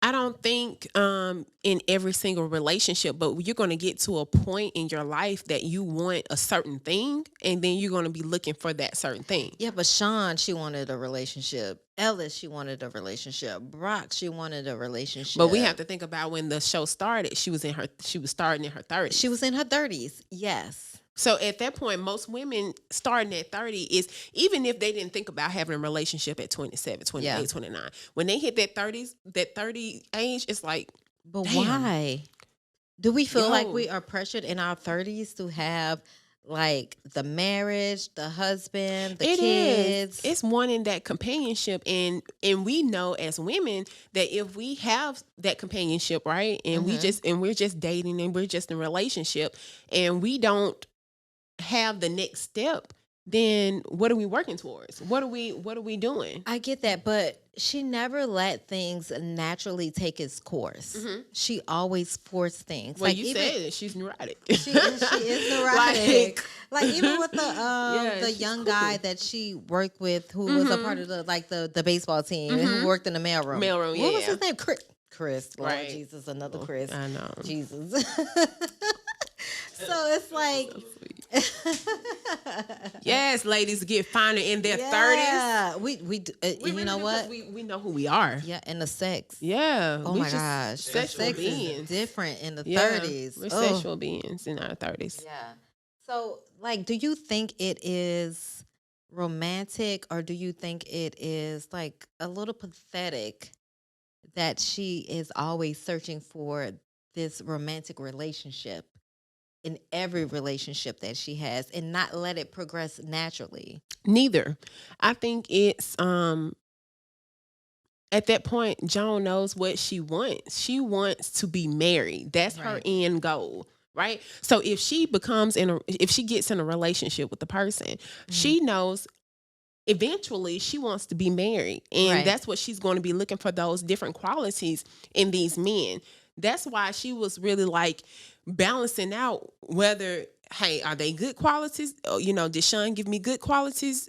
I don't think in every single relationship, but you're going to get to a point in your life that you want a certain thing, and then you're going to be looking for that certain thing. Yeah, but Sean, she wanted a relationship. Ellis, she wanted a relationship. Brock, she wanted a relationship. But we have to think about when the show started. She was starting in her 30s. She was in her 30s. Yes. So at that point, most women starting at 30 is, even if they didn't think about having a relationship at 27, 28, 29, when they hit that 30 age, it's like, but damn. Why? Do we feel like we are pressured in our 30s to have like the marriage, the husband, the kids? It's wanting that companionship, and we know as women that if we have that companionship, right, and we're just dating and we're just in a relationship, and we don't have the next step, then what are we working towards? What are we doing? I get that, but she never let things naturally take its course. She always forced things. Well, like you said it, she's neurotic. She is neurotic. Like even with the young guy that she worked with, who was a part of the baseball team and who worked in the mailroom. What was his name? Chris. Lord right. Jesus, another Chris. I know. Jesus. So it's like, yes, ladies get finer in their 30s. Yeah, we you know what? We know who we are. Yeah, and the sex. Yeah. Oh my gosh, sexual sex beings. is different in the 30s. We're sexual beings in our 30s. Yeah. So, like, do you think it is romantic, or do you think it is like a little pathetic that she is always searching for this romantic relationship in every relationship that she has and not let it progress naturally. Neither. I think it's at that point, Joan knows what she wants. She wants to be married. That's her Right. end goal, right? So if she gets in a relationship with the person, she knows eventually she wants to be married, and Right. that's what she's going to be looking for, those different qualities in these men. That's why she was really like balancing out whether, hey, are they good qualities? Did Sean give me good qualities?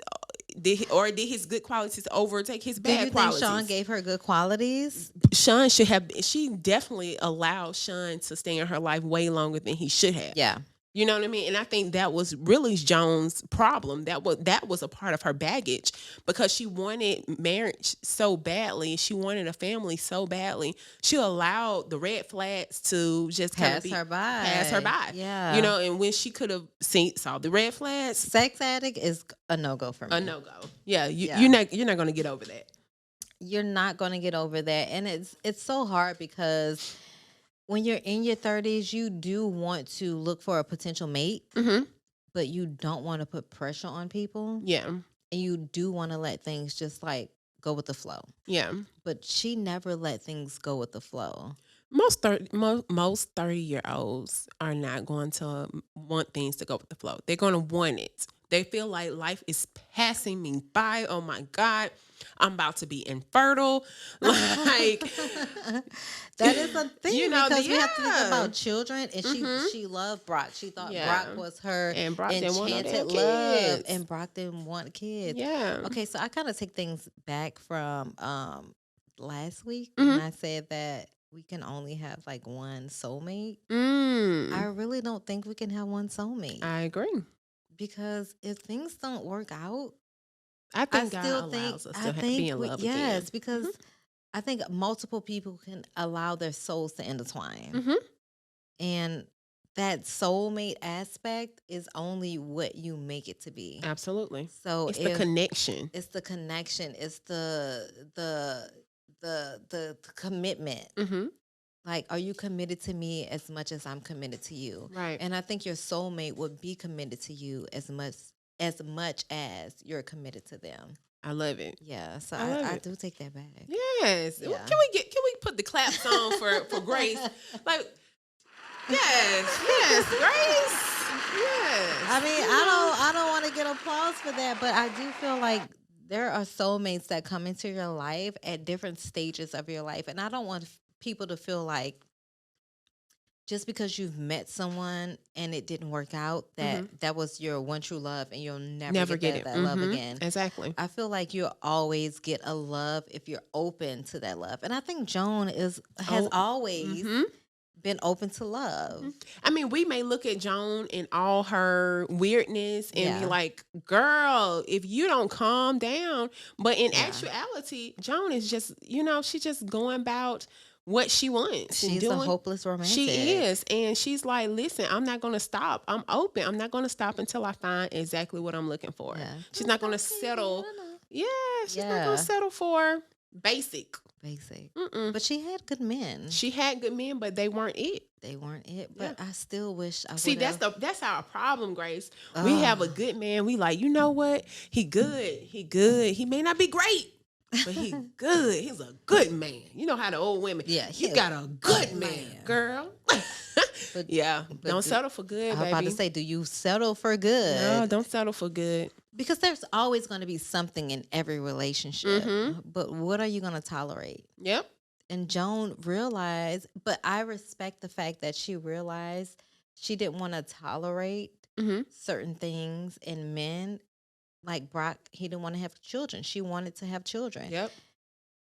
Did his good qualities overtake his Do bad you qualities? think Sean gave her good qualities? Sean she definitely allowed Sean to stay in her life way longer than he should have. Yeah. You know what I mean? And I think that was really Joan's problem. That was a part of her baggage, because she wanted marriage so badly. She wanted a family so badly. She allowed the red flags to just kind of Pass her by. Pass her by. Yeah. And when she could have saw the red flags, Sex addict is a no-go for me. a no-go. Yeah, Yeah. you're not going to get over that. You're not going to get over that. And it's so hard because when you're in your 30s, you do want to look for a potential mate, but you don't want to put pressure on people. Yeah. And you do want to let things just like go with the flow. Yeah. But she never let things go with the flow. Most 30-year-olds are not going to want things to go with the flow. They're going to want it. They feel like life is passing me by. Oh my God, I'm about to be infertile. Like that is a thing, because we have to think yeah. about children. And she loved Brock. She thought Yeah. Brock was her And Brock didn't want no damn enchanted love, kids. and Brock didn't want kids. Yeah. Okay, so I kind of take things back from last week, Mhm. and I said that we can only have like one soulmate. I really don't think we can have one soulmate, I agree. because if things don't work out, I think I God still think allows us to be in love yes, again. because I think multiple people can allow their souls to intertwine, Mhm. and that soulmate aspect is only what you make it to be. Absolutely. So It's the connection. it's the connection, it's the commitment. Mm-hmm. Like, are you committed to me as much as I'm committed to you? Right. And I think your soulmate would be committed to you as much as you're committed to them. I love it. Yeah, so I love I it. do take that back. Yes. Yeah. Can we put the claps on for Grace? Like, yes, Grace. Yes. I mean, I don't want to get applause for that, but I do feel like there are soulmates that come into your life at different stages of your life, and I don't want people to feel like just because you've met someone and it didn't work out that was your one true love, and you'll never get that love again. Exactly. I feel like you'll always get a love if you're open to that love, and I think Joan has always been open to love. I mean, we may look at Joan and all her weirdness and be like, girl, if you don't calm down. But in actuality, Joan is just, she's just going about what she wants. She's a hopeless romantic. She is. And she's like, listen, I'm not going to stop. I'm open. I'm not going to stop until I find exactly what I'm looking for. Yeah. She's not going to settle. Yeah, she's not going to settle for basic. Mm-mm. But she had good men. She had good men, but they weren't it. They weren't it. But I still wish I would. See, that's our problem, Grace. We have a good man. We like, you know what? He good. He may not be great, but he good. He's a good man. You know how the old women. Yeah, you got a good man, girl. But don't settle for good, I was baby. about to say, do you settle for good? No, don't settle for good. Because there's always going to be something in every relationship. But what are you going to tolerate? Yep. And Joan realized, but I respect the fact that she realized she didn't want to tolerate certain things in men. Like Brock, he didn't want to have children. She wanted to have children. Yep.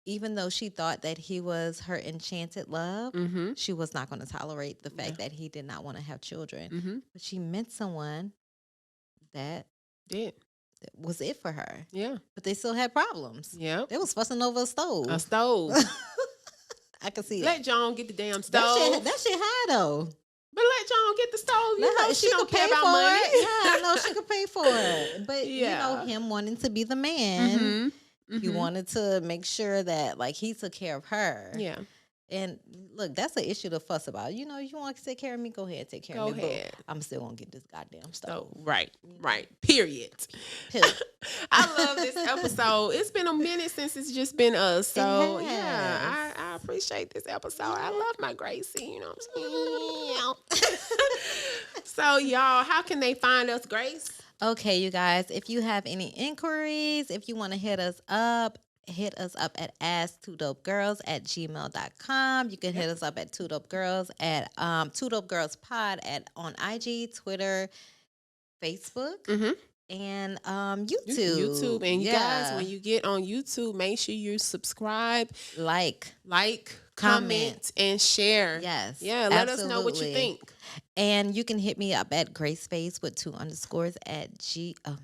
Even though she thought that he was her enchanted love, she was not going to tolerate the fact that he did not want to have children. But she met someone that was it for her. Yeah. But they still had problems. Yeah. They was fussing over a stove. A stove. I can see Let it. John get the damn stove. That shit high though. But let John get the stove. You know she don't could care pay about for money. it. Yeah, I know she could pay for it. But Yeah. him wanting to be the man, He wanted to make sure that like he took care of her. Yeah. And look, that's an issue to fuss about. You know, you want to take care of me, go ahead, take care of me. Go ahead. But I'm still gonna get this goddamn stove. So right. Period. I love this episode. It's been a minute since it's just been us. So It yeah, has. I appreciate this episode. I love my Gracie, you know what I'm saying? So y'all, how can they find us, Grace? Okay, you guys, if you have any inquiries, if you want to hit us up at ask2dopegirls@gmail.com. You can hit us up at 2dopegirls at 2dopegirlspod on IG, Twitter, Facebook, and YouTube. YouTube. And you guys, when you get on YouTube, make sure you subscribe, like, comment, and share. Yes. Yeah, let us know what you absolutely. think. And you can hit me up at GraceFace with 2 underscores at Gmail.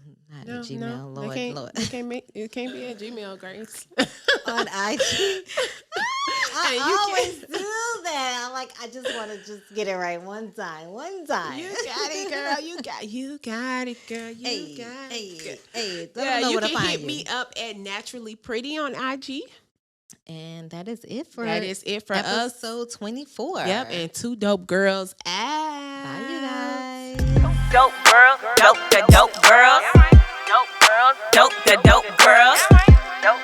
Lord. It can't be at Gmail, Grace. On IG. I And you always do that. I'm like, I just want to just get it right one time. You got it, girl. You got it, girl. You got it. Hey, Yeah, know you where to can find hit you. me up at Naturally Pretty on IG. And that is it for us. episode 24. Yep, and 2 Dope Girls Bye, out. you guys. Dope girls, dope the dope girls. Dope girls, dope the dope girls. Dope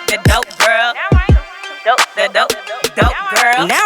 the dope girl. Dope the dope girl. Now